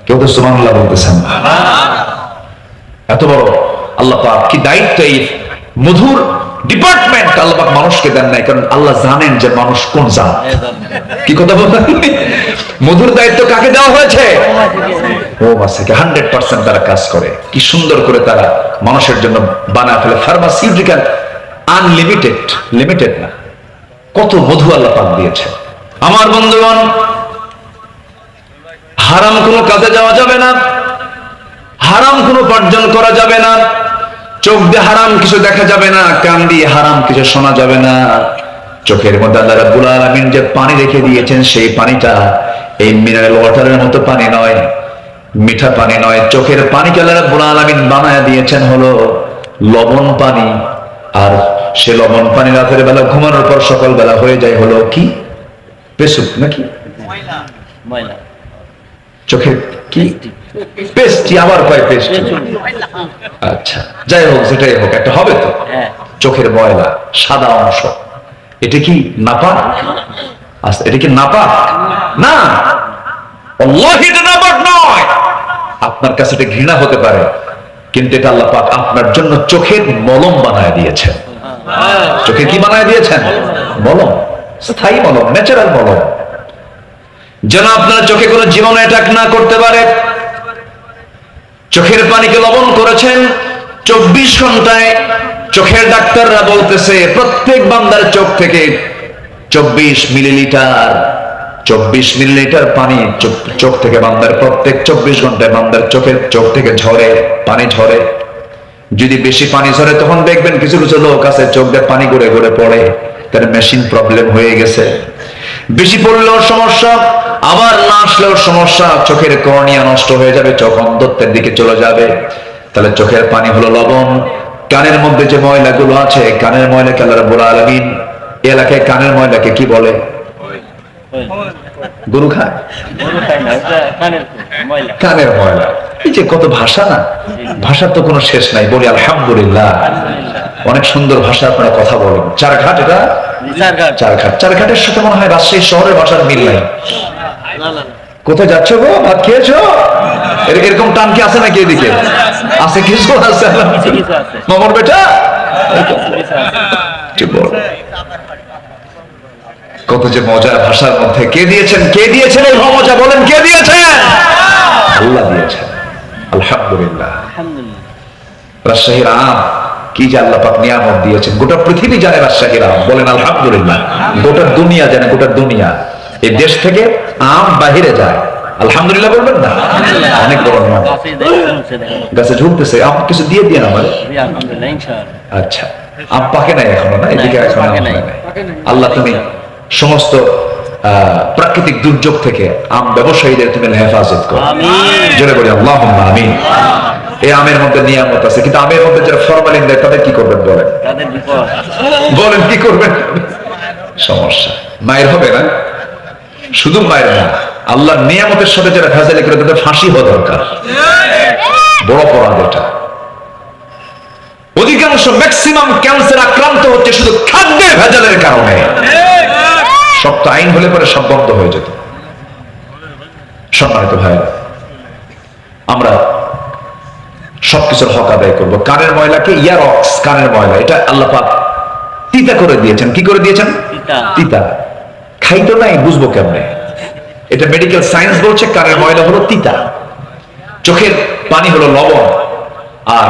কেউ তো সুবহানাল্লাহ বলতেছেন? এত বড় আল্লাহ পাক কি দায়িত্ব এই মধুর ডিপার্টমেন্ট আল্লাহ পাক মানুষকে দেন নাই, কারণ আল্লাহ জানেন যে মানুষ কোন জাত। কি কথা বলতেন? মধুর দায়িত্ব কাকে দেওয়া হয়েছে? মৌমাছিকে। 100% তারা কাজ করে। কি সুন্দর করে তারা মানুষের জন্য বানায় ফেলে ফার্মাসিউটিক্যাল, আনলিমিটেড, লিমিটেড না। কত মধু আল্লাহ পাক দিয়েছে। আমার বন্ধুগণ, হারাম কোনো কাজে যাওয়া যাবে না, হারাম কোনো উপার্জন করা যাবে না, চোখ দিয়ে হারাম কিছু দেখা যাবে না, কান দিয়ে হারাম কিছু শোনা যাবে না। চোখের মধ্যে আল্লাহ রাব্বুল আলামিন যে পানি রেখে দিয়েছেন, সেই পানিটা এই মিনারেল ওয়াটারের মতো পানি নয়, মিঠা পানি নয়। চোখের পানিকে আল্লাহ রাব্বুল আলামিন বানায়া দিয়েছেন হলো লবণ পানি। আর সে লবণ পানি রাতের বেলা ঘুমানোর পর সকালবেলা হয়ে যায় হলো কি পেশুক নাকি ময়লা, চোখের কি পেস্টি, আবার কয় পেস্টি। আচ্ছা যাই হোক, যেটাই হোক একটা হবে তো। চোখের ময়লা সাদা অংশ, এটা কি নাপাক? আচ্ছা এটা কি নাপাক? না, আল্লাহি এটা নাপাক নয়। আপনার কাছে এটা ঘৃণা হতে পারে, কিন্তু এটা আল্লাহ পাক আপনার জন্য চোখের মলম বানায় দিয়েছেন। চোখে কি বানায় দিয়েছেন? মলম, স্থায়ী মলম, ন্যাচারাল মলম, যেন আপনার চোখে কোনো জীবাণু অ্যাটাক না করতে পারে। চোখের পানিকে লবণ করেছেন 24 ঘন্টায়। চোখের ডাক্তাররা বলতেছে প্রত্যেক বান্দার চোখ থেকে 24 মিলিলিটার পানি চোখ থেকে বান্দার প্রত্যেক 24 ঘন্টায় বান্দার চোখ থেকে ঝরে, পানি ঝরে। যদি বেশি পানি ঝরে তখন দেখবেন কিছু কিছু লোক আছে চোখ দিয়ে পানি গড়ে গড়ে পড়ে, তার মেশিন প্রবলেম হয়ে গেছে। বেশি পড়লেও সমস্যা, আবার না আসলেও সমস্যা, চোখের কর্নিয়া নষ্ট হয়ে যাবে, চোখ অন্ধত্বের দিকে চলে যাবে। তাহলে চোখের পানি হলো লবণ। কানের মধ্যে যে ময়লাগুলো আছে, কানের ময়লাকে আল্লাহ রাব্বুল আলামিন এলাকায় কানের ময়লাকে কি বলে? গরু খায়? কানের ময়লা। এই যে কত ভাষা না, ভাষার তো কোনো শেষ নাই। বলি আলহামদুলিল্লাহ, অনেক সুন্দর ভাষা আপনারা কথা বলেন। চারঘাট, এটা চারঘাট। চারঘাটের সাথে মনে হয় রাজশাহী শহরের ভাষার মিল নাই। কোথায় যাচ্ছ গো, ভাত খেয়েছো? এরকম টান কি আছে নাকি এদিকে? আছে, কিছু আছে। মামার বেটা কত যে মজা ভাষার মধ্যে। কে দিয়েছেন? কে দিয়েছেন এই মজা? বলেন, কে দিয়েছেন? আল্লাহ দিয়েছেন। আলহামদুলিল্লাহ। রাজশাহীর আম কি যে আল্লাহ পাক নিয়ামত দিয়েছেন। গোটা পৃথিবী জানে রাজশাহীর আম। বলেন আলহামদুলিল্লাহ। গোটা দুনিয়া জানে, গোটা দুনিয়া। এই দেশ থেকে আম বাহিরে যায়, আলহামদুলিল্লাহ বলবেন না? অনেক বড় নিয়ামত। গাছে ঝুলতেছে আম, কিছু দিয়ে দিয়ে আমার। আচ্ছা, আম পাকে নাই এখনো? না, এদিকে এখনো নাই। আল্লাহ তুমি সমস্ত প্রাকৃতিক দুর্যোগ থেকে আম ব্যবসায়ীদের তুমি হেফাজত করো। জোরে বলি আল্লাহুম্মা আমিন। এই আমের মধ্যে নিয়ামত আছে, কিন্তু আমের মধ্যে যারা ফরমালিন দেয় তাদের কি করবেন বলেন? বলেন কি করবেন? সমস্যা। মায়ের হবে না, শুধু মায়ের না, আল্লাহর নিয়ামতের সাথে যারা ভেজালি করে তাদের ফাঁসি হওয়া দরকার। বড় অপরাধ এটা। অধিকাংশ ম্যাক্সিমাম ক্যান্সার আক্রান্ত হচ্ছে শুধু খাদ্যের ভেজালের কারণে। শক্ত আইন হলে পরে সব বন্ধ হয়ে যেত। সম্মানিত ভাই, আমরা সবকিছুর হক আদায় করবো। কানের ময়লাকে ইয়ারক্স, কানের ময়লা, এটা আল্লাহ পাক তিতা করে দিয়েছেন। কি করে দিয়েছেন? তিতা। খাইতো নাই, বুঝবো কেমনে? এটা মেডিকেল সায়েন্স বলছে কানের ময়লা হলো তিতা, চোখের পানি হলো লবণ, আর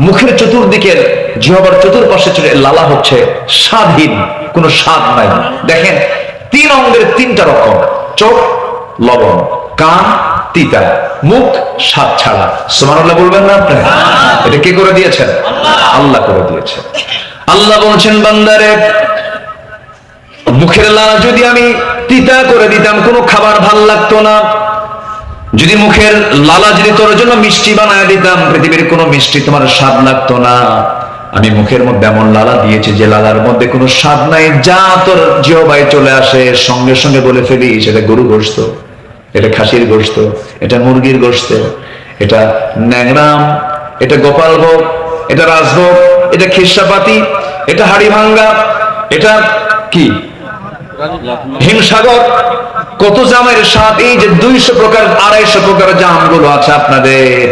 মুখের চতুর্দিকের জিহ্বার চতুর্পাশে লালা হচ্ছে স্বাদহীন, কোনো স্বাদ নাই। দেখেন, তিন অঙ্গের তিনটা রকম, চোখ লবণ, কান তিতা, মুখ স্বাদ ছাড়া। সুবহানাল্লাহ বলবেন না আপনি? এটা কে করে দিয়েছেন? আল্লাহ করে দিয়েছেন। আল্লাহ বলছেন, বান্দারে, মুখের লালা যদি আমি তিতা করে দিতাম, কোনো খাবার ভাল লাগতো না। যদি মুখের লালা যদি তোর জন্য মিষ্টি বানায় দিতাম, পৃথিবীর কোনো মিষ্টি তোমার স্বাদ লাগতো না। আমি মুখের মধ্যে এমন লালা দিয়েছি যে লালার মধ্যে কোনো স্বাদ নাই। যা তোর জিহ্বায় চলে আসে সঙ্গে সঙ্গে বলে ফেলি সেটা গরু গোশত, এটা খাসির গোশত, এটা মুরগির গোশত, এটা ন্যাংরাম, এটা গোপাল ভোগ, এটা রাজভোগ, এটা খিরসাপাতি, এটা হাড়ি ভাঙ্গা, এটা কি হিমসাগর। কত জামের স্বাদ। এই যে 200 প্রকার 250 প্রকার জামগুলো আছে আপনাদের,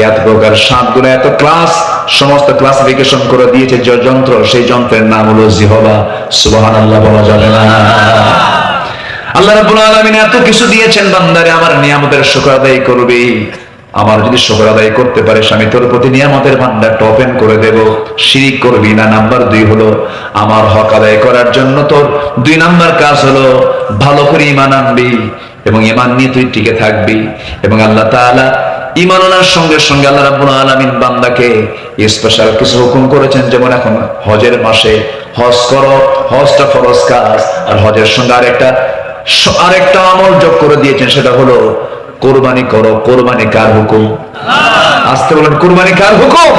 এত প্রকার স্বাদগুলো, এত ক্লাস, সমস্ত ক্লাসিফিকেশন করে দিয়েছে যে যন্ত্র, সেই যন্ত্রের নাম হলো জিহ্বা। সুবহানাল্লাহ বলা যাবে না? আল্লাহ রাব্বুল আলামিন এত কিছু দিয়েছেন, বান্দারে আমার নিয়ামতের শুকর আদায় করবি। আমার যদি শুকর আদায় করতে পারিস, আমি তোর প্রতি নিয়ামতের ভান্ডারটা ওপেন করে দেব। শিরিক করবি না। নাম্বার 2 হলো আমার হক আদায় করার জন্য তোর 2 নাম্বার কাজ হলো ভালো করে ঈমান আনবি, এবং ঈমান নিয়ে তুই টিকে থাকবি। এবং আল্লাহ তাআলা ঈমান আনার সঙ্গে সঙ্গে আল্লাহ রাব্বুল আলামিন বান্দাকে স্পেশাল কিছু হুকুম করেছেন। যেমন এখন হজের মাসে হজ করো, হজটা ফরজ কাজ, আর হজের সঙ্গে আরেকটা আমল যোগ করে দিয়েছেন, সেটা হলো কোরবানি করো। কোরবানি কার হুকুম? আসতে বলেন, কোরবানি কার হুকুম?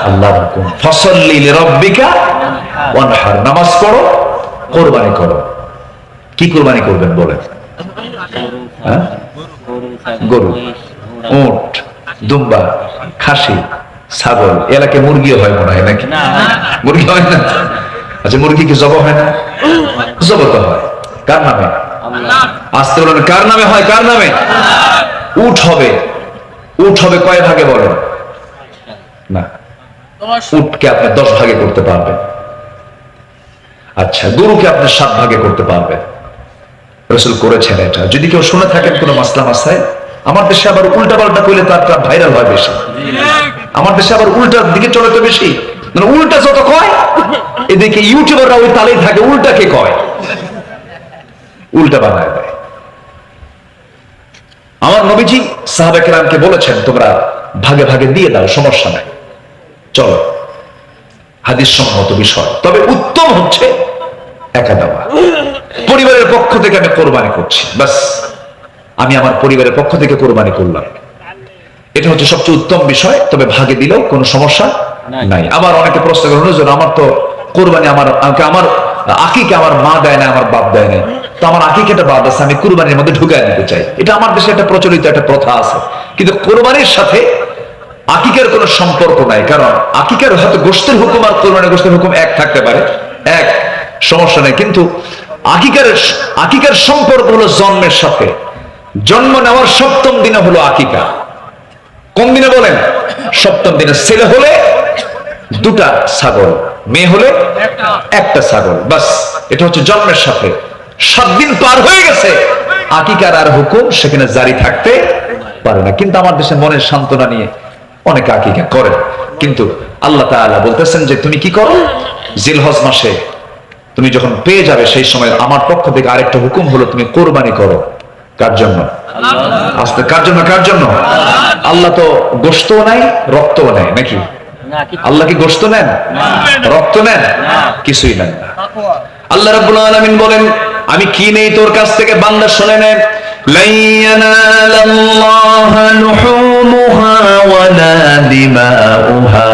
আল্লাহর হুকুম। ফসল্লি লিরাব্বিকা ওয়ানহার, নামাজ পড়ো, কোরবানি করো। কি কোরবানি করবেন বলেন? গরু, উট, দুম্বা, খাসি, ছাগল। এলাকায় মুরগিও হয় মনে হয় নাকি? মুরগি হয় না? আচ্ছা, মুরগি কি জবাই হয় না? জবাই তো হয়। কার নামে? আসতে বলেন, কার নামে হয়? কার নামে? উট হবে। উট হবে কয় ভাগে বলেন? না, উটকে আপনি 10 ভাগে করতে পারবেন। আচ্ছা, গরুকে আপনি 7 ভাগে করতে পারবেন। রাসূল করেছেন এটা। যদি কেউ শুনে থাকেন কোনো মাসলা মাসায়, আমার দেশে আবার উল্টা পাল্টা কইলে তার ভাইরাল হয় বেশি। আমার দেশে আবার উল্টার দিকে চলে তো বেশি, মানে উল্টা যত কয় এদিকে ইউটিউবাররা ওই তালেই থাকে। উল্টা কে কয়? উল্টা বানায় দেয়। আমার নবীজি সাহাবা কেরামকে বলেছেন, তোমরা ভাগে ভাগে দিয়ে দাও, সমস্যা নাই, চলো, হাদিস সম্মত বিষয়। তবে উত্তম হচ্ছে একা দেওয়া। পরিবারের পক্ষ থেকে আমি কোরবানি করছি, বাস আমি আমার পরিবারের পক্ষ থেকে কোরবানি করলাম, এটা হচ্ছে সবচেয়ে উত্তম বিষয়। তবে ভাগে দিলেও কোনো সমস্যা নাই। আবার অনেকে প্রশ্ন করেন, আমার তো কোরবানি আমার আকিকা আমার মা দেয় না, আমার বাপ দেয় না, তো আমার আকিকাটা বাদ আছে, আমি কুরবানির মধ্যে ঢুকায় দিতে চাই। এটা আমার দেশে একটা প্রচলিত একটা প্রথা আছে, কিন্তু কোরবানির সাথে আকিকার কোনো সম্পর্ক নাই। কারণ আকিকার হয়তো গোশতের হুকুম আর কোরবানির গোশতের হুকুম এক থাকতে পারে, এক সমস্যা নেই, কিন্তু আকিকার সম্পর্ক হলো জন্মের সাথে। জন্ম নেওয়ার 7ম দিনে হলো আকিকা। কোন দিনে বলেন? 7ম দিনে। ছেলে হলে 2টা ছাগল, মেয়ে হলে 1টা ছাগল, বাস। এটা হচ্ছে জন্মের সাথে। 7 দিন পার হয়ে গেছে, আকিকার আর হুকুম সেখানে জারি থাকতে পারে না। কিন্তু আমার দেশে মনের সান্ত্বনা নিয়ে অনেকে আকিকা করেন, কিন্তু আল্লাহ তাআলা বলতেছেন যে তুমি কি করো, জিলহজ মাসে তুমি যখন পেয়ে যাবে সেই সময় আমার পক্ষ থেকে আরেকটা হুকুম হলো তুমি কোরবানি করো। কার জন্য? আস্তে, কার জন্য? কার জন্য? আল্লাহ তো গোশতও নাই, রক্তও নেয় নাকি? আল্লাহ কি গোশত নেন, রক্ত নেন? কিছুই নেন না। আল্লাহ রাব্বুল আলামিন বলেন, আমি কি নেই তোর কাছ থেকে? বান্দা শুনে নেন, লা ইয়ানালাল্লাহু লুহুমুহা ওয়ালা দিমাউহা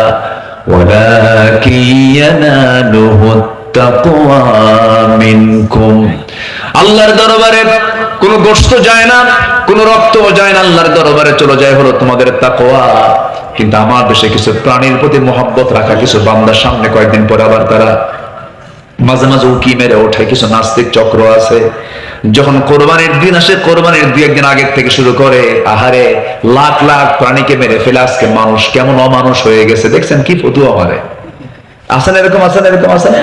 ওয়ালাকিন ইয়ানালুহু তাকওয়া মিনকুম। আল্লাহর দরবারে কোন গোশত যায় না, কোন রক্তও যায় না, আল্লাহর দরবারে চলে যায় হলো তোমাদের তাকওয়া। কিন্তু আমার দেশে কিছু প্রাণীর প্রতি মহব্বত রাখা কিছু বান্দার সামনে কয়েকদিন পরে আবার তারা মাঝে মাঝে উকি মেরে ওঠে। কিছু নাস্তিক চক্র আছে, যখন কোরবানির দিন আসে, কোরবানির 2-1 দিন আগের থেকে শুরু করে, আহারে লাখ লাখ প্রাণীকে মেরে ফেলে, আজকে মানুষ কেমন অমানুষ হয়ে গেছে দেখছেন? কি ফতুয়া মারে, আছেন এরকম, আছেন এরকম, আছেন।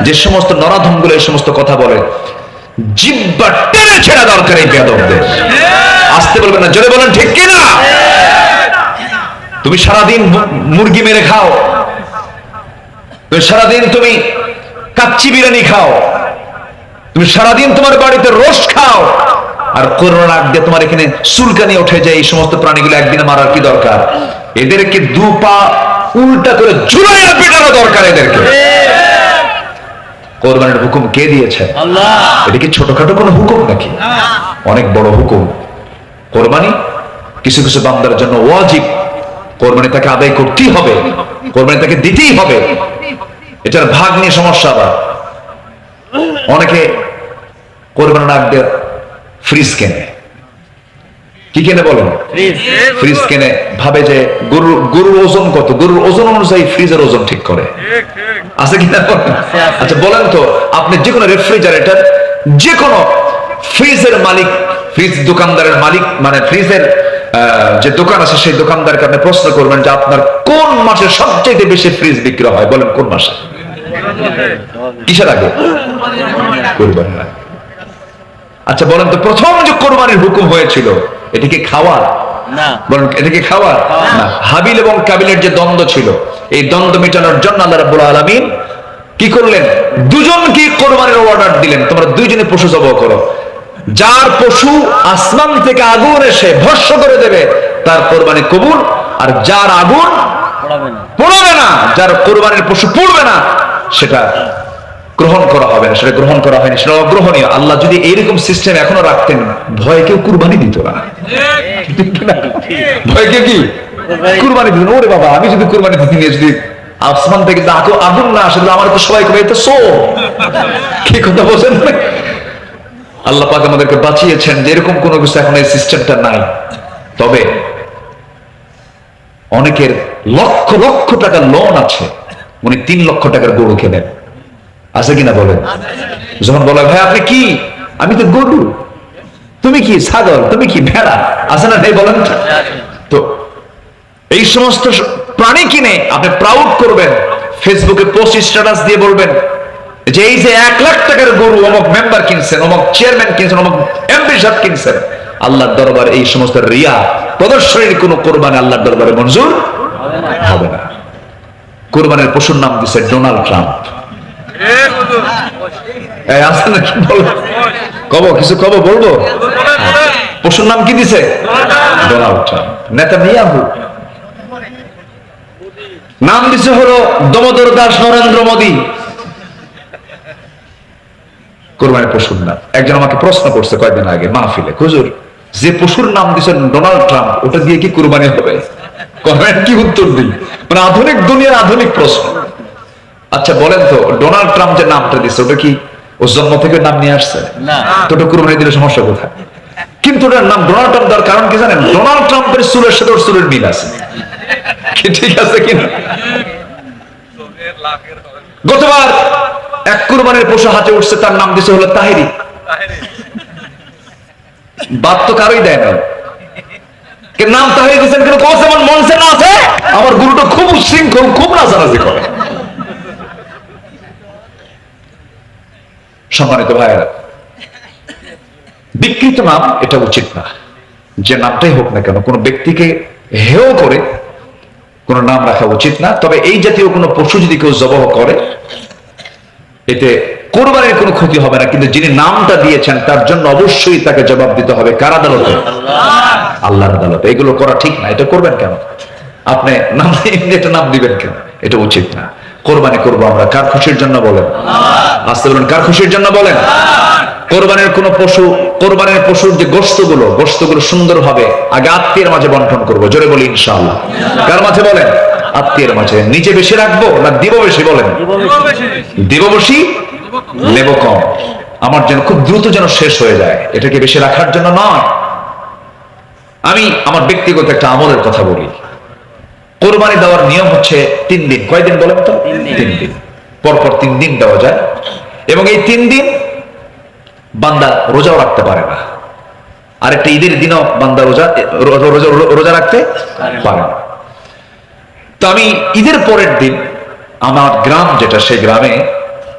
যে সমস্ত নরাধম গুলো এই সমস্ত কথা বলে, জিহ্বা টেনে ছেড়া দরকার এই বেয়াদবদের। আসতে বলবেন না, জোরে বলেন ঠিক কিনা? তুমি সারাদিন মুরগি মেরে খাও, তুমি সারাদিন তুমি কাচ্চি বিরিয়ানি খাও, তুমি সারাদিন তোমার বাড়িতে রোস্ট খাও, আর করোনার আগ দিয়ে তোমার এখানে চুলকানি উঠে যায়। এই সমস্ত প্রাণীগুলো একদিনে মারার কি দরকার? এদেরকে 2 পা উল্টা করে ঝুলাইয়া পেটানো দরকার এদেরকে। কোরবানির হুকুম কে দিয়েছে? আল্লাহ। এটা কি ছোটখাটো কোনো হুকুম নাকি? অনেক বড় হুকুম। কোরবানি কিছু কিছু বান্দার জন্য ওয়াজিব। কোরবানি তাকে আদায় করতেই হবে, কোরবানি তাকে দিতেই হবে। এটার ভাগ নিয়ে সমস্যা। আবার অনেকে কোরবানির আগ দিয়ে ফ্রিজ কেনে। কি কেনে বলেন? ফ্রিজ কেনে, ভাবে যে গরুর ওজন কত, গরুর ওজন অনুযায়ী ফ্রিজের ওজন ঠিক করে। আছে কিনা? আচ্ছা বলেন তো, আপনি যে কোনো রেফ্রিজারেটর, যে কোনো ফ্রিজের মালিক, ফ্রিজ দোকানদারের মালিক, মানে ফ্রিজের যে দোকান আছে সেই দোকানদারকে আপনি প্রশ্ন করবেন যে আপনার কোন মাসে সবচেয়ে বেশি ফ্রিজ বিক্রি হয়? বলেন কোন মাসে? কিসের আগে? কোরবানির আগে। আচ্ছা বলেন তো, প্রথম যে কোরবানির হুকুম হয়েছিল এটা কি খাওয়ার? না। বলেন এটা কি খাওয়ার? না। হাবিল এবং কাবিলের যে দ্বন্দ্ব ছিল, এই দ্বন্দ্ব মেটানোর জন্য আল্লাহ রাব্বুল আলামিন কি করলেন? দুজনকে কোরবানির অর্ডার দিলেন, তোমরা দুইজনে পশু জবাই করো। যার পশু আসমান থেকে আগুন এসে ভস্ম করে দেবে তার কোরবানি কবুল, আর যার আগুন পোড়াবে না, যার কোরবানির পশু পুড়বে না, সেটা গ্রহণ করা হবে না। সেটা গ্রহণ করা হয়নি, সেটা অগ্রহণীয়। আল্লাহ যদি এইরকম সিস্টেম এখনো রাখতেন, ভয়ে কেউ কুরবানি দিত না। ভয়ে কেউ কি কুরবানি দিত না? ওরে বাবা, আমি যদি কুরবানি দিতে নিয়ে যদি আসমান থেকে আগুন না আসে, আমার তো সবাই কবে তো সো কি কথা বলছেন? আল্লাহ পাক আমাদেরকে বাঁচিয়েছেন যে এরকম কোনো কিছু এখন এই সিস্টেমটা নাই। তবে অনেকের লক্ষ লক্ষ টাকার লোন আছে, উনি 3 লক্ষ টাকার গরু কেনেন। আছে কিনা বলেন? যখন বলে ভাই আপনি কি? আমি তো গরু। তুমি কি ছাগল? তুমি কি ভেড়া? আছে না ভাই বলেন? তো এই সমস্ত প্রাণী কিনে আপনি প্রাউড করবেন, ফেসবুকে পোস্ট স্ট্যাটাস দিয়ে বলবেন যে এই যে 1 লাখ টাকার গরু অমুক মেম্বার কিনছেন, অমুক চেয়ারম্যান কিনছেন, অমুক এমপি সাহেব কিনছেন। আল্লাহর দরবারে এই সমস্ত রিয়া প্রদর্শনীর কোন কোরবানি আল্লাহর দরবারে মঞ্জুর হবে না। কোরবানির পশুর নাম দিছে ডোনাল্ড ট্রাম্প। কিছু কব বলবো? পশুর নাম কি দিছে? Donald Trump. নেতানিয়াহু নাম দিছে হলো দামোদর দাস নরেন্দ্র মোদী। কোরবানির পশুর নাম। একজন আমাকে প্রশ্ন করছে কয়েকদিন আগে মাহফিলে, হুজুর যে পশুর নাম দিচ্ছেন ডোনাল্ড ট্রাম্প, ওটা দিয়ে কি কোরবানি হবে? কি উত্তর দিই? মানে আধুনিক দুনিয়ার আধুনিক প্রশ্ন। আচ্ছা বলেন তো, ডোনাল্ড ট্রাম্প যে নামটা দিচ্ছে ওটা কি ও জন্ম থেকে নাম নিয়ে আসছে? তো ওটা কুরবানি দিলে সমস্যা কোথায়? কিন্তু ওটার নাম ডোনাল্ড ট্রাম্প দেওয়ার কারণ কি জানেন? ডোনাল্ড ট্রাম্পের চুলের সাথে ওর চুলের মিল আছে, কি ঠিক আছে কিনা? গতবার এক কুরবানির পশু হাতে উঠছে, তার নাম দিছে হলো তাহেরি। বাদ তো কারোই দেয় না, নাম তাহেরি দিচ্ছেন কেন? কস এমন মনসে না আছে, আমার গুরুটা খুব উচ্ছৃঙ্খল, খুব নাচানাচি করে। সম্মানিত ভাইয়েরা, বিকৃত নাম এটা উচিত না। যে নামটাই হোক না কেন, কোন ব্যক্তিকে হেয় করে কোন নাম রাখা উচিত না। তবে এই জাতীয় কোন পশু যদি কেউ জবাহ করে, এতে কোরবানির কোনো ক্ষতি হবে না, কিন্তু যিনি নামটা দিয়েছেন তার জন্য অবশ্যই তাকে জবাব দিতে হবে। কার আদালতে? আল্লাহর আদালতে। এগুলো করা ঠিক না। এটা করবেন কেন? আপনি নাম এটা নাম দিবেন কেন? এটা উচিত না। কোরবানি করবো আমরা কার খুশির জন্য বলেন? আসতে বলেন, কার খুশির জন্য বলেন? কোরবানির কোন পশু, কোরবানির পশুর যে গোশতগুলো সুন্দরভাবে আগে আত্মীয়ের মাঝে বন্টন করবো। জোরে বলি ইনশাআল্লাহ। কার মাঝে বলেন? আত্মীয়ের মাঝে। নিজে বেশি রাখবো না দিব বেশি? বলেন। দিব বেশি, নেব কম। আমার যেন খুব দ্রুত যেন শেষ হয়ে যায়, এটাকে বেশি রাখার জন্য নয়। আমি আমার ব্যক্তিগত একটা আমলের কথা বলি। কোরবানি দেওয়ার নিয়ম হচ্ছে 3 দিন। কয়দিন বলেন তো? 3 দিন। পরপর 3 দিন দেওয়া যায়, এবং এই 3 দিন বান্দা রোজাও রাখতে পারে না। আর একটা ঈদের দিনও বান্দা রোজা রাখতে পারে না। তো আমি ঈদের পরের দিন আমার গ্রাম যেটা, সেই গ্রামে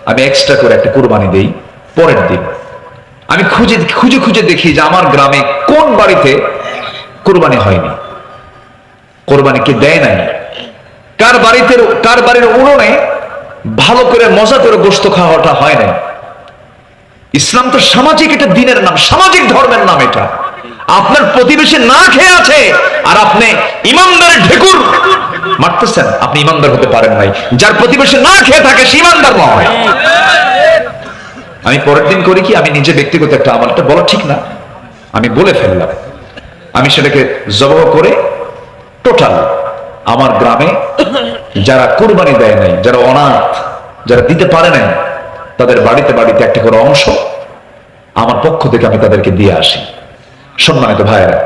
আমি এক্সট্রা করে একটা কুরবানি দেই। পরের দিন আমি খুঁজে খুঁজে দেখি যে আমার গ্রামে কোন বাড়িতে কুরবানি হয়নি, কোরবানিকে দেয় নাই, কার বাড়ির উনুনে ভালো করে মজা করে গোশত খাওয়াটা হয় না। ইসলাম তো সামাজিক একটা দিনের নাম, সামাজিক ধর্মের নাম। এটা আপনার প্রতিবেশী না খেয়ে আছে আর আপনি ইমানদারের ঢেকুর মারতেছেন, আপনি ইমানদার হতে পারেন নাই। যার প্রতিবেশী না খেয়ে থাকে সে ইমানদার নয়। আমি পরের দিন করি কি, আমি নিজে ব্যক্তিগত একটা আমলটা বলা ঠিক না, আমি বলে ফেললাম। আমি সেটাকে জবাহ করে টোটাল আমার গ্রামে যারা কুরবানি দেয় নাই, যারা অনাথ, যারা দিতে পারে নাই, তাদের বাড়িতে বাড়িতে একটা করে অংশ আমার পক্ষ থেকে আমি তাদেরকে দিয়ে আসি। সম্মানিত ভাইয়েরা,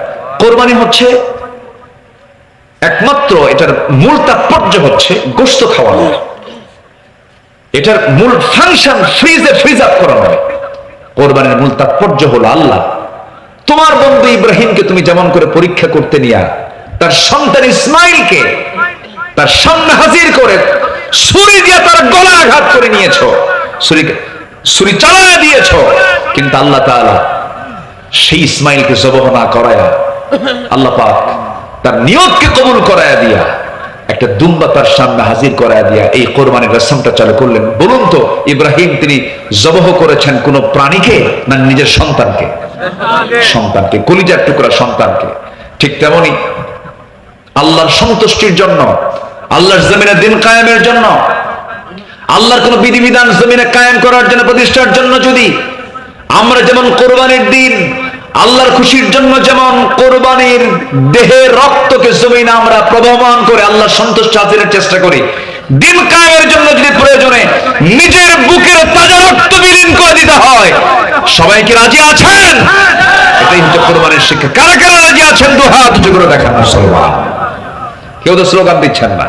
কোরবানি হচ্ছে একমাত্র, এটার মূল তাৎপর্য হচ্ছে গোশত খাওয়ানো। এটার মূল ফাংশন ফ্রিজ আপ করা নয়। কোরবানির মূল তাৎপর্য হলো আল্লাহ তোমার বন্ধু ইব্রাহিমকে তুমি যেমন করে পরীক্ষা করতে নিয়া তার সন্তান ইসমাইলকে তার সামনে হাজির করে ছুরি দিয়ে তার গলা আঘাত করে নিয়েছো, ছুরি চালায় দিয়েছো, কিন্তু আল্লাহ তাআলা সেই ইসমাইলকে জবাহ না করায়া, আল্লাহ পাক তার নিয়তকে কবুল করায়া দিয়া একটা দুম্বা তার সামনে হাজির করায়া দিয়া এই কোরবানির রসমটা চালু করলেন। বলুন তো, ইব্রাহিম তিনি জবাহ করেছেন কোন প্রাণীকে না নিজের সন্তানকে? সন্তানকে, কলিজার টুকরা সন্তানকে। ঠিক তেমনি আল্লাহর সন্তুষ্টির জন্য, আল্লাহর জমিনে দিন কায়েমের জন্য, আল্লাহর কোন বিধিবিধান জমিনে কায়েম করার জন্য, প্রতিষ্ঠার জন্য যদি আমরা যেমন কোরবানির দিন আল্লাহর খুশির জন্য যেমন কোরবানির দেহের রক্তকে জমিনে আমরা প্রবহমান করে আল্লাহর সন্তুষ্টি হাসিলের চেষ্টা করি, দিন কায়েমের জন্য যদি প্রয়োজনে নিজের বুকের তাজা রক্ত বিলীন করে দিতে হয়, সবাই কি রাজি আছেন? এটাই হচ্ছে কোরবানির শিক্ষা। কারা কারা রাজি আছেন দু হাত উঁচু করে দেখান মুসলমান। কেউ তো স্লোগান দিচ্ছেন না।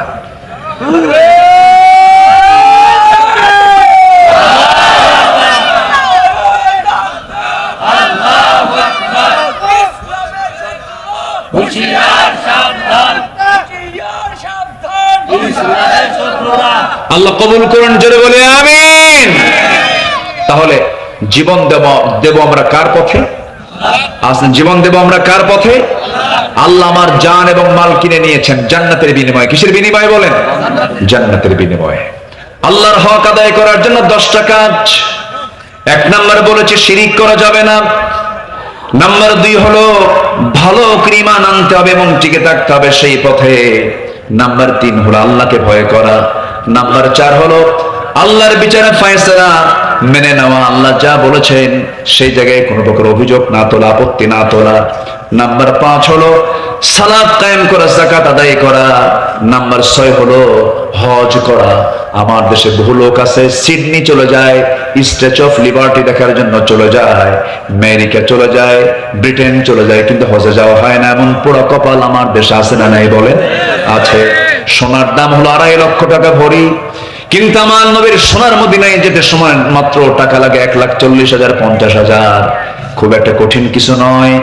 আল্লাহ কবুল করুন, জোরে বলে আমিন। তাহলে জীবন দেব আমরা কার পথে? জীবন দেব আমরা কার পথে? আল্লাহ আমার জান এবং মাল কিনে নিয়েছেন জান্নাতের বিনিময়ে। কিসের বিনিময়ে বলেন? জান্নাতের বিনিময়ে। আল্লাহর হক আদায় করার জন্য 10টা কাজ। 1 নাম্বার বলেছে শিরিক করা যাবে না। নাম্বার 2 হলো ভালো ঈমান আনতে হবে এবং টিকে থাকতে হবে সেই পথে। নাম্বার 3 হলো আল্লাহকে ভয় করা। নাম্বার 4 হলো আল্লাহর বিচারে ফয়সালা মেনে নেওয়া, আল্লাহ যা বলেছেন সেই জায়গায় কোনো প্রকার অভিযোগ না তোলা, আপত্তি না তোলা। নাম্বার 5 হলো সালাত কায়েম করা, যাকাত আদায় করা। নাম্বার 6 হলো হজ করা। আমার দেশে বহু লোক আছে সিডনি চলে যায়, স্ট্যাচু অফ লিবার্টি দেখার জন্য চলে যায়, আমেরিকা চলে যায়, ব্রিটেন চলে যায়, কিন্তু হজে যাওয়া হয় না। এমন পুরো কপাল আমার দেশে আছে না নাই বলেন? আছে। সোনার দাম হলো 2.5 লক্ষ টাকা ভরি, কিন্তু আমার নবীর সোনার মদিনায় যেতে সময় মাত্র টাকা লাগে 1,40,000 50,000। খুব একটা কঠিন কিছু নয়।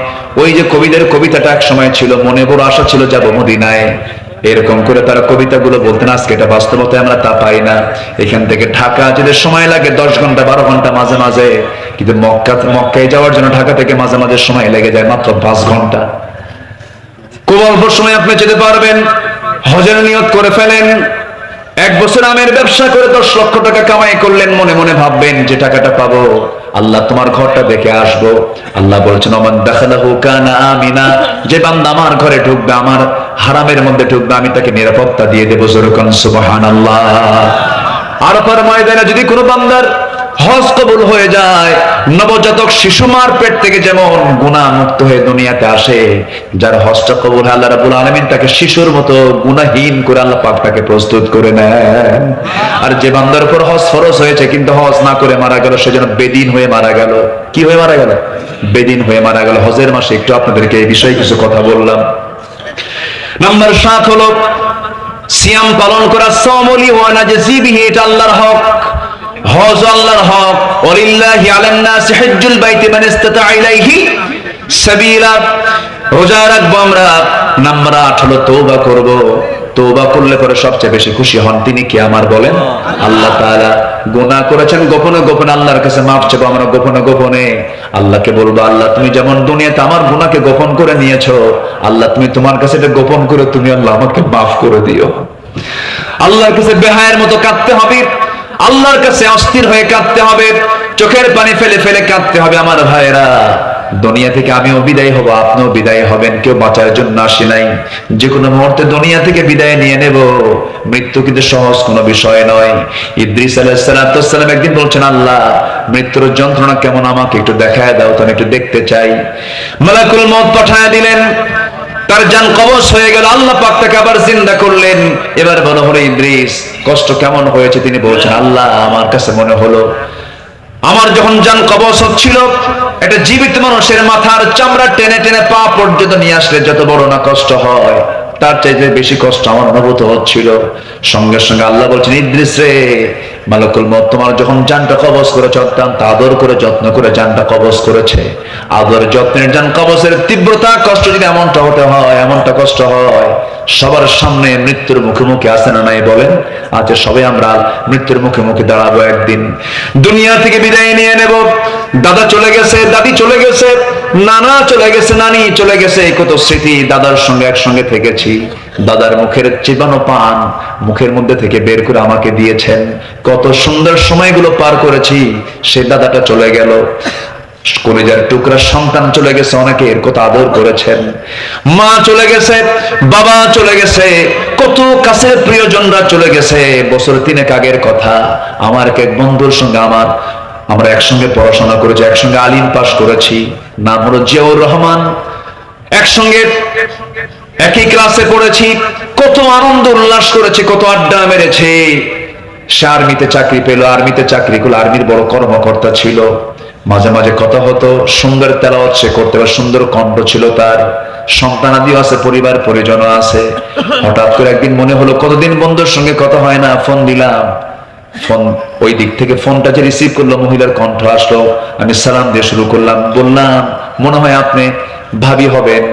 ওই যে কবিদের কবিতাটা এক সময় ছিল, মনে বড় আশা ছিল যাব মদিনায়, এরকম করে তারা কবিতাগুলো বলতেন। আজকে এটা বাস্তবতায় আমরা তা পাই না। এখান থেকে ঢাকা যেতে সময় লাগে 10 ঘন্টা 12 ঘন্টা মাঝে মাঝে, কিন্তু মক্কায় যাওয়ার জন্য ঢাকা থেকে মাঝে মাঝে সময় লেগে যায় মাত্র 5 ঘন্টা। খুব অল্প সময় আপনি যেতে পারবেন। হজের নিয়ত করে ফেলেন। 1 বছর আমের ব্যবসা করে 10 লক্ষ টাকা কামাই করলেন, মনে মনে ভাববেন যে টাকাটা পাবো, আল্লাহ তোমার ঘরটা দেখে আসবো। আল্লাহ বলছেন ওমান দাখালাহু কানা আমিনা, যে বান্দা আমার ঘরে ঢুকবে, আমার হারামের মধ্যে ঢুকবে, আমি তাকে নিরাপত্তা দিয়ে দেবো। জোরকান সুবহানাল্লাহ। আরাফার ময়দানে যদি কোনো বান্দার হজ কবুল হয়ে যায়, নবজাতক শিশু মার পেট থেকে যেমন গুনাহ মুক্ত হয়ে দুনিয়াতে আসে, যার হজটা কবুল হয় আল্লাহ রাব্বুল আলামিন তাকে শিশুর মতো গুনাহহীন করে আল্লাহ পাক তাকে প্রস্তুত করে নেন। আর যে বান্দার উপর হজ ফরজ হয়েছে কিন্তু হজ না করে মারা গেল, সে যেন বেদিন হয়ে মারা গেল। কি হয়ে মারা গেল? বেদিন হয়ে মারা গেল। হজের মাসে একটু আপনাদেরকে এই বিষয়ে কিছু কথা বললাম। নাম্বার 7 হলো সিয়াম পালন করা। সাওমুলি ওয়া নাজজি বিহি, এটা আল্লাহর হক। হজ আল্লাহর হক। ওয়ালিল্লাহি আলান নাসি হজ্জুল বাইতি মান ইসতাতা ইলাইহি সাবিলা। রোজা রাখবো আমরা। নাম্বার 8 হলো তওবা করব। তওবা করলে পরে সবচেয়ে বেশি খুশি হন তিনি কে আমার বলেন? আল্লাহ তাআলা। গুনাহ করেছেন গোপনে গোপনে, আল্লাহর কাছে মাফ চাইবো আমরা গোপনে গোপনে। আল্লাহকে বলবো আল্লাহ তুমি যেমন দুনিয়াতে আমার গুনাহকে গোপন করে নিয়েছো, আল্লাহ তুমি তোমার কাছে এটা গোপন করে তুমি আল্লাহ আমাকে মাফ করে দিও। আল্লাহর কাছে বেহায়ের মতো কাঁদতে হবে, আল্লাহর কাছে অস্থির হয়ে কাঁদতে হবে, চোখের পানি ফেলে ফেলে কাঁদতে হবে। আমার ভাইরা, দুনিয়া থেকে আমিও বিদায় হব, আপনিও বিদায় হবেন। কেউ বাঁচার জন্য আসে নাই। যে কোনো মুহূর্তে দুনিয়া থেকে বিদায় নিয়ে নেব। মৃত্যু কিন্তু সহজ কোনো বিষয় নয়। ইদ্রিস আলাইহিস সালাম একদিন বলছেন আল্লাহ মৃত্যুর যন্ত্রণা কেমন আমাকে একটু দেখায় দাও তো, আমি একটু দেখতে চাই। মালাকুল মউত পাঠায় দিলেন, তার জান কবজ হয়ে গেল। আল্লাহ পাক তাকে আবার জিন্দা করলেন। এবার বলা হলো ইদ্রিস কষ্ট কেমন হয়েছে? তিনি বলছেন আল্লাহ আমার কাছে মনে হলো আমার যখন জান কবজ হচ্ছিল, একটা জীবিত মানুষের মাথার চামড়া টেনে টেনে পা পর্যন্ত নিয়ে আসলে যত বড় না কষ্ট হয়, তার চাইতে বেশি কষ্ট আমার অনুভূত হচ্ছিল। সঙ্গে সঙ্গে আল্লাহ বলছেন ইদ্রিস রে, মালাকুল মউত তোমার যখন জানটা কবজ করেছে অত্যন্ত আদর করে যত্ন করে জানটা কবজ করেছে। আদর যত্নের জান কবজের তীব্রতা কষ্ট যদি এমনটা হতে হয়, এমনটা কষ্ট হয়, সবার সামনে মৃত্যুর মুখোমুখি আছে না নাই বলেন? আচ্ছা সবাই আমরা মৃত্যুর মুখোমুখি দাঁড়াবো একদিন। দুনিয়া থেকে বিদায় নিয়ে নেব। দাদা চলে গেছে, দাদি চলে গেছে, নানা চলে গেছে, নানি চলে গেছে। কত স্মৃতি দাদার সঙ্গে একসঙ্গে থেকেছি। দাদার মুখের চিবানো পান মুখের মধ্যে থেকে বের করে আমাকে দিয়েছেন। কত সুন্দর সময়গুলো পার করেছি। সে দাদাটা চলে গেল। কলিজার টুকরা সন্তান চলে গেছে, অনেকের কত আদর করেছেন। মা চলে গেছে, বাবা চলে গেছে, কত কাছের প্রিয়জনরা চলে গেছে। বছর 3 আগের কথা, আমার এক বন্ধুর সঙ্গে আমরা একসঙ্গে পড়াশোনা করেছি, একসঙ্গে আলিম পাস করেছি। নাম হলো জিয়াউর রহমান। একসঙ্গে একই ক্লাসে পড়েছি, কত আনন্দ উল্লাস করেছি, কত আড্ডা মেরেছি। সে আর্মিতে চাকরি পেল, আর্মিতে চাকরি করলো, আর্মির বড় কর্মকর্তা ছিল। মাঝে মাঝে কথা হতো, সুন্দর তেলাওয়াত সে করতে পারে, সুন্দর কণ্ঠ ছিল তার, সন্তানাদিও আছে, পরিবার পরিজনও আছে। হঠাৎ করে একদিন মনে হলো কতদিন বন্ধুর সঙ্গে কথা হয় না, ফোন দিলাম। ফোন ওই দিক থেকে ফোনটা যে রিসিভ করলো, মহিলার কণ্ঠ আসলো। আমি সালাম দিয়ে শুরু করলাম, বললাম মনে হয় আপনি ভাবি হবেন।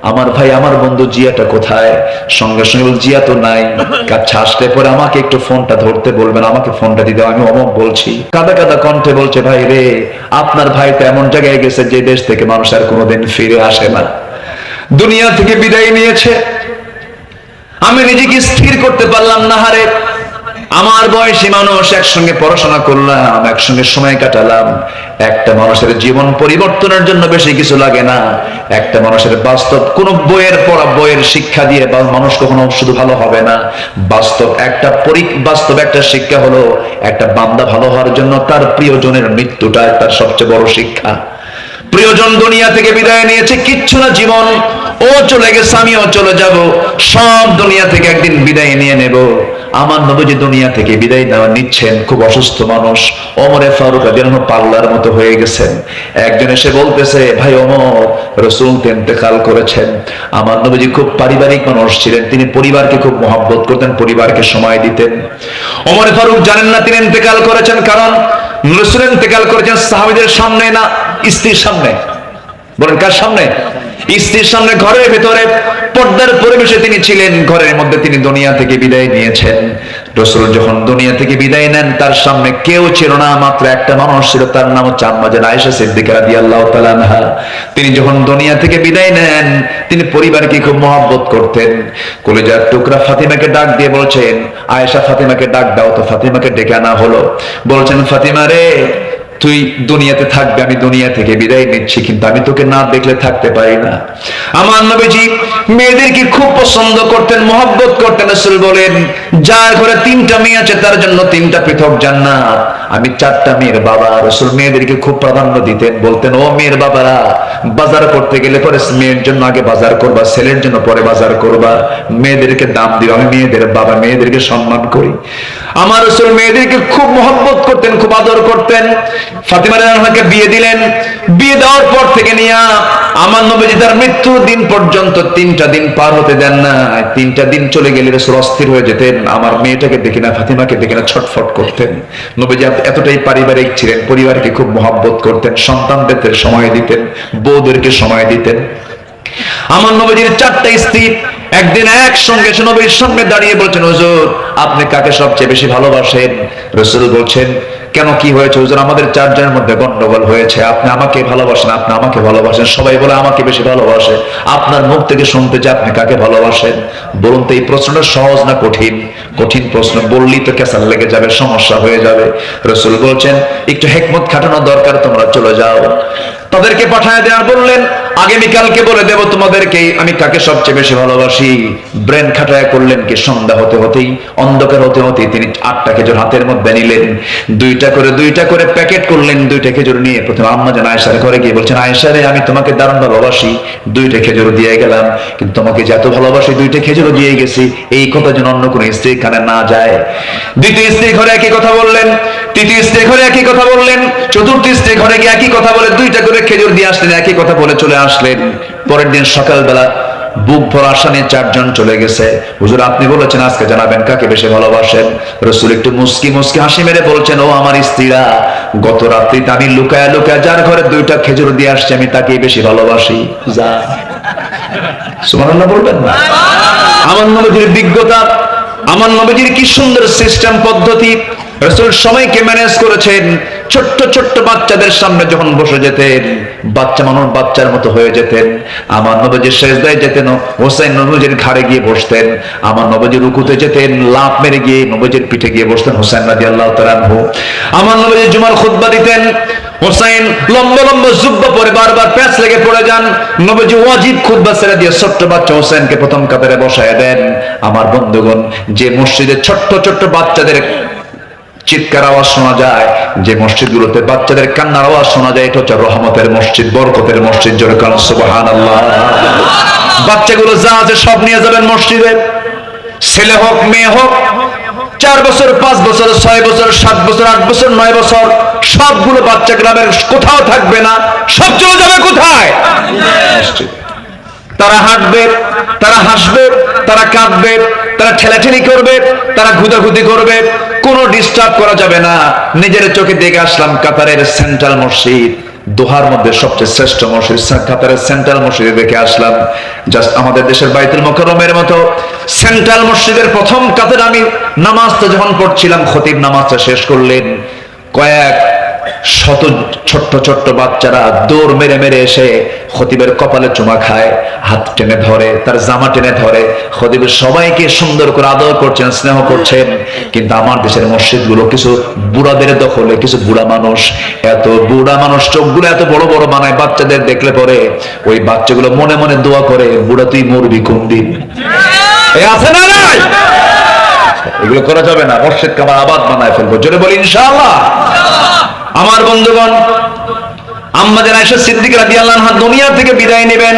আমার ভাই, আমার বন্ধু জিয়াটা কোথায়? সঙ্গে সঙ্গে জিয়া তো নাই। আচ্ছা আসলে পরে আমাকে একটু ফোনটা ধরতে বলবেন, আমাকে ফোনটা দিতে। আমি অমক বলছি, কাদা কাদা কণ্ঠে বলছে, ভাই রে আপনার ভাই তো এমন জায়গায় গেছে যে দেশ থেকে মানুষ আর কোনোদিন ফিরে আসে না, দুনিয়া থেকে বিদায় নিয়েছে। আমি নিজেকে স্থির করতে পারলাম না। হারে আমার বয়সী মানুষ, একসঙ্গে পড়াশোনা করলাম, একসঙ্গে সময় কাটালাম। একটা মানুষের জীবন পরিবর্তনের জন্য বেশি কিছু লাগে না। একটা মানুষের বাস্তব কোন বইয়ের পড়া, বইয়ের শিক্ষা দিয়ে মানুষ কখনো শুধু ভালো হবে না। বাস্তব একটা শিক্ষা হলো, একটা বান্দা ভালো হওয়ার জন্য তার প্রিয়জনের মৃত্যুটা তার সবচেয়ে বড় শিক্ষা। প্রিয়জন দুনিয়া থেকে বিদায় নিয়েছে, কিচ্ছু না জীবন, ও চলে গেছে, আমিও চলে যাব, সব দুনিয়া থেকে একদিন বিদায় নিয়ে নেব। আমার নবীজি দুনিয়া থেকে বিদায় নেওয়া নিচ্ছেন, খুব অসুস্থ মানুষ। ওমরে ফারুক রাদিয়াল্লাহু আনহু পাল্লার মতো হয়ে গেছেন। একজন এসে বলতেছে, ভাই ওমর, রাসূল ইন্তেকাল করেছেন। আমার নবীজি খুব পারিবারিক মানুষ ছিলেন, তিনি পরিবারকে খুব মহব্বত করতেন, পরিবারকে সময় দিতেন। ওমরে ফারুক জানেন না তিনি ইন্তেকাল করেছেন, কারণ রাসূল ইন্তেকাল করেছেন সাহাবীদের সামনে না, স্ত্রীর সামনে। বলেন কার সামনে? স্ত্রীর সামনে, ঘরের ভেতরে পর্দার পরিবেশে তিনি ছিলেন, ঘরের মধ্যে তিনি দুনিয়া থেকে বিদায় নিয়েছেন। রাসূল যখন দুনিয়া থেকে বিদায় নেন, তার সামনে কেউ ছিল না, মাত্র একটা মানুষ ছিল, তার নাম হচ্ছে আম্মা জান আয়েশা সিদ্দিকা রাদিয়াল্লাহু তাআলা আনহা। তিনি যখন দুনিয়া থেকে বিদায় নেন, তিনি পরিবারকে খুব মহব্বত করতেন। কলিজার টুকরা ফাতিমাকে ডাক দিয়ে বলছেন, আয়েশা ফাতিমাকে ডাক দাও। তো ফাতিমাকে ডেকে আনা হলো। বলছেন, ফাতিমা রে, তুই দুনিয়াতে থাকবে, আমি দুনিয়া থেকে বিদায় নিচ্ছি, কিন্তু আমি তোকে না দেখলে থাকতে পারি না। আমার নবীজি মেয়েদেরকে খুব পছন্দ করতেন, মহব্বত করতেন। রাসূল বলেন, যার ঘরে 3টা মেয়ে আছে তার জন্য 3টা পৃথক জান্নাত। আমি 4টা মেয়ের বাবা। রাসূল মেয়েদেরকে খুব প্রাধান্য দিতেন, বলতেন, ও মেয়ের বাবারা, বাজার করতে গেলে পরে মেয়ের জন্য আগে বাজার করবা, ছেলের জন্য পরে বাজার করবা, মেয়েদেরকে দাম দিও। আমি মেয়েদের বাবা, মেয়েদেরকে সম্মান করি। আমার রাসূল মেয়েদেরকে খুব মহব্বত করতেন, খুব আদর করতেন। ফাতিমা রাদিয়াল্লাহু আনহাকে বিয়ে দিলেন। বিয়ে দেওয়ার পর থেকে নিয়ে আমার নবীজি তার মৃত্যুর দিন পর্যন্ত 3টা দিন পার হতে দেন না। 3টা দিন চলে গেলে রাসূল অস্থির হয়ে যেতেন, আমার মেয়েটাকে দেখি না, ফাতিমাকে দেখি না, ছটফট করতেন। নবীজি এতটাই পারিবারিক ছিলেন, পরিবারকে খুব মহব্বত করতেন, সন্তানদের সময় দিতেন, বউদেরকে সময় দিতেন। আমার নবীজির 4টা স্ত্রী একদিন একসঙ্গে নবীর সামনে দাঁড়িয়ে বলছেন, হুজুর আপনি কাকে সবচেয়ে বেশি ভালোবাসেন? রাসূল বলছেন, কেন, কি হয়েছে হুজুর? আমাদের 4 জনের মধ্যে গন্ডগোল হয়েছে, আপনি আমাকে ভালোবাসেন, আপনি আমাকে ভালোবাসেন, সবাই বলে আমাকে বেশি ভালোবাসে। আপনার মুখ থেকে শুনতে চাই আপনি কাকে ভালোবাসেন। বলুন তো, এই প্রশ্নটা সহজ না কঠিন? কঠিন প্রশ্ন, বললেই তো ক্যাসাল লেগে যাবে, সমস্যা হয়ে যাবে। রাসূল বলছেন, একটু হিকমত খাটানো দরকার, তোমরা চলে যাও। তাদেরকে পাঠায় দেওয়ার বললেন, আগামীকালকে বলে দেব তোমাদেরকে আমি কাকে সবচেয়ে বেশি ভালোবাসি। ব্রেন খাটায় করলেন কি, সন্ধ্যা হতে হতেই, অন্ধকার হতে হতেই তিনি 8টা খেজুর হাতের মধ্যে নিলেন, 2টা করে প্যাকেট করলেন। 2টা খেজুর নিয়ে প্রথমে আম্মা জান আয়েশার ঘরে গিয়ে বলছেন, আয়েশা রে, আমি তোমাকে দারুণ ভালোবাসি, 2টা খেজুর দিয়ে গেলাম, কিন্তু তোমাকে যে এত ভালোবাসি 2টা খেজুরও দিয়ে গেছি, এই কথা যেন অন্য কোনো স্ত্রীর কানে না যায়। দ্বিতীয় স্ত্রী ঘরে একই কথা বললেন, তৃতীয় স্ত্রী ঘরে একই কথা বললেন, চতুর্থ স্ত্রী ঘরে গিয়ে একই কথা বলে 2টা করে খেজুর দিয়ে আসলেন, একই কথা বলে চলে আসলেন। পরের দিন সকালবেলা বুক ভরা আশা নিয়ে 4 জন চলে গেছে। হুজুর আপনি বলেছেন আজকে জানাবেন কাকে বেশি ভালোবাসেন। রাসূল একটু মুস্কি মুস্কি হাসি মেরে বলছেন, ও আমার স্ত্রীরা, গত রাত্রিতে আমি লুকায়া লুকায়া যার ঘরে 2টা খেজুর দিয়ে আসছি, আমি তাকেই বেশি ভালোবাসি। যা সুবহানাল্লাহ বলবেন না? আমার নবীজির বিজ্ঞতা, আমার নবীজির কি সুন্দর সিস্টেম পদ্ধতি। রাসূল সময়কে ম্যানেজ করেছেন। ছোট্ট ছোট্ট বাচ্চাদের সামনে যখন বসে যেতেন, বাচ্চা মানুষ বাচ্চার মতো হয়ে যেতেন। আমার নবীজি সেজদায় যেতেন, হোসেন নবীজির ঘাড়ে গিয়ে বসতেন। আমার নবীজি রুকুতে যেতেন, লাফ মেরে গিয়ে নবীজির পিঠে গিয়ে বসতেন হোসেন রাদিয়াল্লাহু তাআলা আনহু। আমার নবীজি জুমার খুতবা দিতেন, হোসেন লম্বা লম্বা জুব্বা পরে বারবার প্যাচ লেগে পড়ে যান। নবীজি ওয়াজিব খুতবা ছেড়ে দিয়ে ছোট্ট বাচ্চা হোসেনকে প্রথম কাতারে বসায় দেন। আমার বন্ধুগণ, যে মসজিদে ছোট্ট ছোট্ট বাচ্চাদের চিৎকার আওয়াজ শোনা যায়, যে মসজিদগুলোতে বাচ্চাদের কান্নার আওয়াজ শোনা যায়, এটা হচ্ছে রহমতের মসজিদ, বরকতের মসজিদ। জোরে কারণ সুবহানাল্লাহ। বাচ্চাগুলো যা আছে সব নিয়ে যাবেন মসজিদে, ছেলে হোক মেয়ে হোক, 4 বছর 5 বছর 6 বছর 7 বছর 8 বছর 9 বছর, সবগুলো বাচ্চা গ্রামের কোথাও থাকবে না, সব চলে যাবে কোথায়? মসজিদ। তারা হাঁটবে, তারা হাসবে, তারা কাঁদবে, তারা ঠেলাঠেলি করবে, তারা ঘুদাঘুদি করবে, কোনো ডিস্টার্ব করা যাবে না। নিজের চোখে দেখে আসলাম কাতারের সেন্ট্রাল মসজিদ, দোহার মধ্যে সবচেয়ে শ্রেষ্ঠ মসজিদ, কাতারের সেন্ট্রাল মসজিদে দেখে আসলাম। জাস্ট আমাদের দেশের বাইতুল মুকাররমের মতো সেন্ট্রাল মসজিদের প্রথম কাতারে আমি নামাজটা যখন পড়ছিলাম, খতিব নামাজটা শেষ করলেন, কয়েক শত ছোট্ট ছোট্ট বাচ্চারা দৌড় মেরে মেরে এসে খতিবের কপালে চুমা খায়, হাত টেনে ধরে, তার জামা টেনে ধরে। খতিবের সবাইকে সুন্দর করে আদর করছেন, স্নেহ করছেন। কিন্তু আমার দেশের মসজিদগুলো কিছু বুড়াদের দখলে, কিছু বুড়া মানুষ, এত বুড়া মানুষ চোখগুলো এত বড় বড় বানায়, বাচ্চাদের দেখলে পরে ওই বাচ্চাগুলো মনে মনে দোয়া করে, বুড়া তুই মরবি কোন দিন। আছে না নাই? এগুলো করা যাবে না, মসজিদকে আমার আবাদ বানায় ফেলবো। জোরে বলি ইনশাআল্লাহ। আমার বন্ধুগণ, আম্মা জান আয়েশা সিদ্দিকা রাদিয়াল্লাহু আনহা দুনিয়া থেকে বিদায় নেবেন।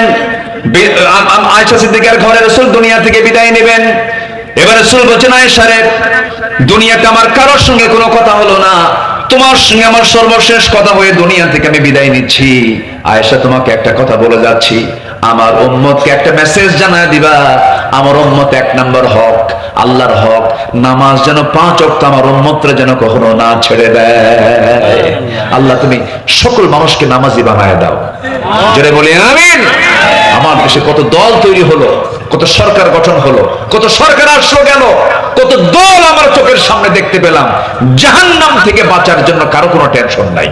আয়েশা সিদ্দিকার ঘরে রাসূল দুনিয়া থেকে বিদায় নেবেন। এবার রাসূল বলেন, আয়েশা রে, দুনিয়াতে আমার কারোর সঙ্গে কোনো কথা হলো না, তোমার সঙ্গে আমার সর্বশেষ কথা হয়ে দুনিয়া থেকে আমি বিদায় নিচ্ছি। আয়েশা, তোমাকে একটা কথা বলে যাচ্ছি, আমার উম্মতকে একটা মেসেজ জানায় দিবা। আমার উম্মত এক নাম্বার হক, আল্লাহর হক, নামাজ যেন 5 ওয়াক্ত আমার উম্মতরা যেন কখনো না ছেড়ে দেয়। আল্লাহ তুমি সকল মানুষকে নামাজি বানায় দাও, জোরে বলি আমিন। আমার দেশে কত দল তৈরি হলো, কত সরকার গঠন হলো, কত সরকার আসলো গেল, কত দল আমার চোখের সামনে দেখতে পেলাম। জাহান্নাম থেকে বাঁচার জন্য কারো কোনো টেনশন নাই,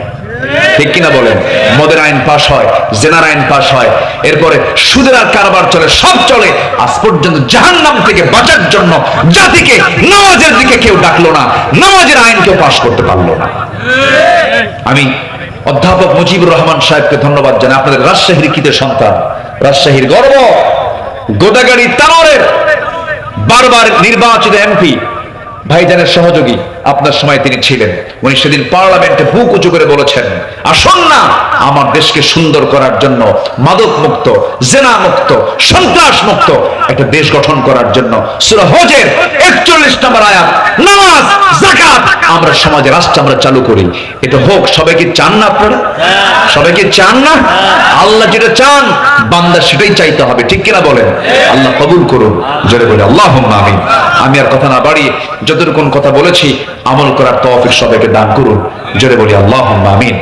ঠিক কিনা বলেন? মদের আইন পাস হয়, জেনার আইন পাস হয়, এরপরে সুদের আর কারবার চলে, সব চলে, আজ পর্যন্ত জাহান্নাম থেকে বাঁচার জন্য জাতিকে নামাজের দিকে কেউ ডাকলো না, নামাজের আইন কেউ পাস করতে পারলো না। আমি অধ্যাপক মুজিবুর রহমান সাহেবকে ধন্যবাদ জানাই, আপনাদের রাজশাহীর কৃত সন্তান, রাজশাহীর গর্ব, গোদাগাড়ি তানোরের বারবার নির্বাচিত এমপি ভাইজানের সহযোগী, আপনার সময় তিনি ছিলেন। উনি সেদিন পার্লামেন্টে বুক উঁচু করে বলেছেন, আসুন না আমার দেশকে সুন্দর করার জন্য, মাদক মুক্ত, জেনা মুক্ত, সন্ত্রাস মুক্ত একটা দেশ গঠন করার জন্য সূরা হজের 41 নম্বর আয়াত, নামাজ, যাকাত আমরা সমাজে, রাষ্ট্র আমরা চালু করি। এটা হোক। সবাই কি চান না? আপনারা সবাই কি চান না? আল্লাহ যেটা চান বান্দা সেটাই চাইতে হবে, ঠিক কিনা বলেন? আল্লাহ কবুল করুন, জোরে বলি আল্লাহুম্মা আমিন। আমি আর কথা না বাড়িয়ে যতটুকু কথা বলেছি আমল করার তৌফিক সবাইকে দান করুন, জোরে বলি আল্লাহুম্মা আমিন।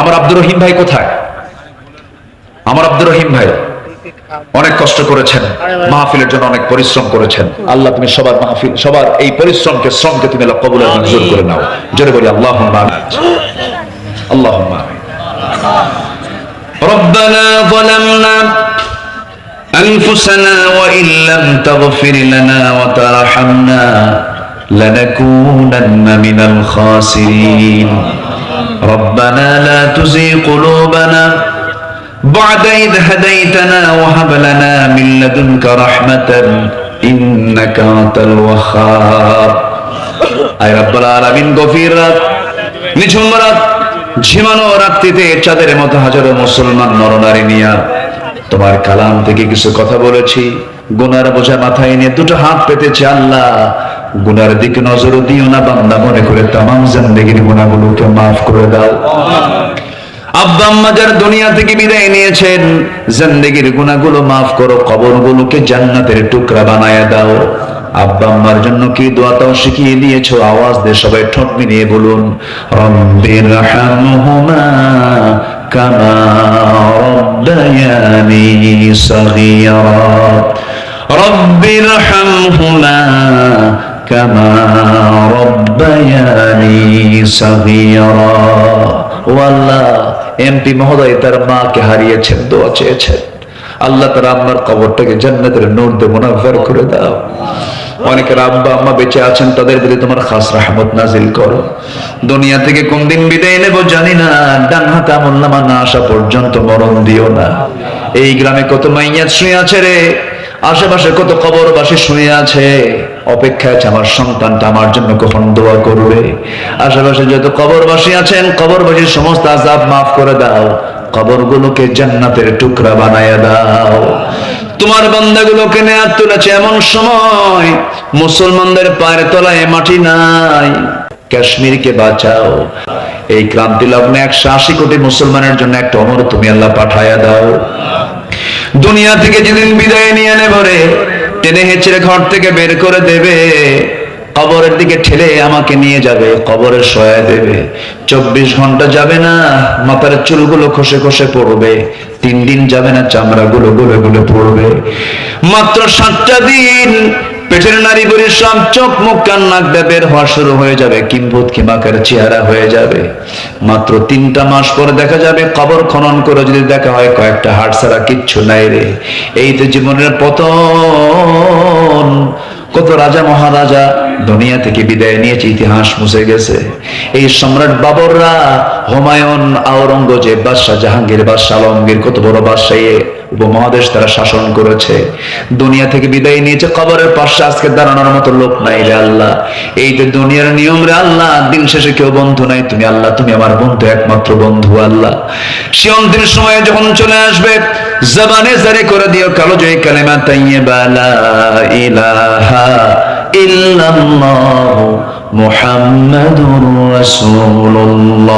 আমার আব্দুর রহিম ভাই কোথায়? আমার আব্দুর রহিম ভাই অনেক কষ্ট করেছেন, মাহফিলের জন্য অনেক পরিশ্রম করেছেন। আল্লাহ তুমি সবার মাহফিল, সবার এই পরিশ্রমকে, শ্রমকে তুমি আল্লাহ কবুল আর মঞ্জুর করে নাও, জোরে বলি আল্লাহুম্মা আমিন, আল্লাহুম্মা আমিন। রব্বানা যালামনা أنفسنا وإن لم تغفر لنا وترحمنا لنكونن من الخاسرين ربنا لا تزغ قلوبنا بعد إذ هديتنا وهب لنا من لدنك رحمة إنك أنت الوهاب أي رب العالمين গভীর রাত, নিঝুম রাত, ঝিমানো রাত্রিতে চাঁদের মতো হাজারো মুসলমান নরনারী নিয়া তোমার কালাম থেকে কিছু কথা বলেছি, গুনার বোঝা মাথায় নিয়ে দুটো হাত পেতেছে। আল্লাহ গুনার দিকে নজর দিও না, বান্দা মনে করে তামাম জিন্দেগির গুনাহগুলোকে মাফ করে দাও। আব্বা আম্মা যারা দুনিয়া থেকে বিদায় নিয়েছেন, জিন্দেগির গুনাহগুলো মাফ করো, কবরগুলোকে জান্নাতের টুকরা বানায়া দাও। আব্বা আম্মার জন্য কি দোয়াটাও শিখিয়ে দিয়েছো, আওয়াজ দিয়ে সবাই ঠোঁট মিলিয়ে বলুন, রব্বিরহামহুমা কামা রব্বায়ানি সগীরা, রব্বিরহামহুমা কামা রব্বায়ানি সগীরা। ও আল্লাহ, এমপি মহোদয় তার মাকে হারিয়েছেন, দোয়া চেয়েছেন, আল্লাহ তার আম্মার কবরটাকে জান্নাতের নূর দিয়ে মুনাফফার করে দাও। অনেকের আব্বা আম্মা বেঁচে আছেন, তাদের প্রতি তোমার খাস রহমত নাজিল করো। দুনিয়া থেকে কোন দিন বিদায় নেব জানি না, ডান হাতে আমলনামা না আসা পর্যন্ত মরণ দিও না। এই গ্রামে কত মাইয়াত শুয়ে আছে রে, আশেপাশে কত কবরবাসী শুয়ে আছে, অপেক্ষায় আছে আমার সন্তানটা আমার জন্য কখন দোয়া করবে। আশেপাশে যত কবরবাসী আছেন, কবরবাসীর সমস্ত আযাব মাফ করে দাও, কবরগুলোকে জান্নাতের টুকরা বানায়া দাও। তোমার বান্দাগুলোকে নেয়াত তুলেছে এমন সময় মুসলমানদের পায়ের তলায় মাটি নাই। কাশ্মীরকে বাঁচাও, এই ক্রান্তি লগ্নে 180 কোটি মুসলমানের জন্য একটা অমর তুমি আল্লাহ পাঠায়া দাও। দুনিয়া থেকে যেদিন বিদায় নিয়ে নেবে রে, টেনে হেঁচড়ে ঘর থেকে বের করে দেবে, কবরের দিকে ঠেলে আমাকে নিয়ে যাবে, কবরে শোয়া দেবে। 24 ঘন্টা যাবে না মাথার চুলগুলো খসে খসে পড়বে, 3 দিন যাবে না চামড়াগুলো গলে গলে পড়বে। মাত্র 7টা দিন পেটের নারী বুড়ি সব চোখ মুখ কান নাক দিয়ে বের হওয়া শুরু হয়ে যাবে, কিম্ভূত কিমাকার চেহারা হয়ে যাবে। মাত্র 3টা মাস পরে দেখা যাবে, কবর খনন করে যদি দেখা হয় কয়েকটা হাড় ছাড়া কিচ্ছু নাই রে। এই তো জীবনের পতন। কত রাজা মহারাজা দুনিয়া থেকে বিদায় নিয়েছে, ইতিহাস মুছে গেছে। এই সম্রাট বাবররা, হুমায়ুন, আওরঙ্গজেব, বাদশাহ জাহাঙ্গীর, বাদশাহ আলমগীর, কত বড় বাদশাহ উপমহাদেশ তারা শাসন করেছে, দুনিয়া থেকে বিদায় নিয়েছে, কবরের পাশে আজকে দাঁড়ানোর মতো লোক নাই রে আল্লাহ। এই যে দুনিয়ার নিয়ম রে আল্লাহ, দিন শেষে কেউ বন্ধু নাই, তুমি আল্লাহ, তুমি আমার বন্ধু, একমাত্র বন্ধু আল্লাহ। সে অন্তিম সময়ে যখন চলে আসবে, জবানে জারি করে দিও কালো জয় কালেমা তাইয়্যিবা লা ইলাহা ইল্লাল্লাহু মুহাম্মাদুর রাসূলুল্লাহ।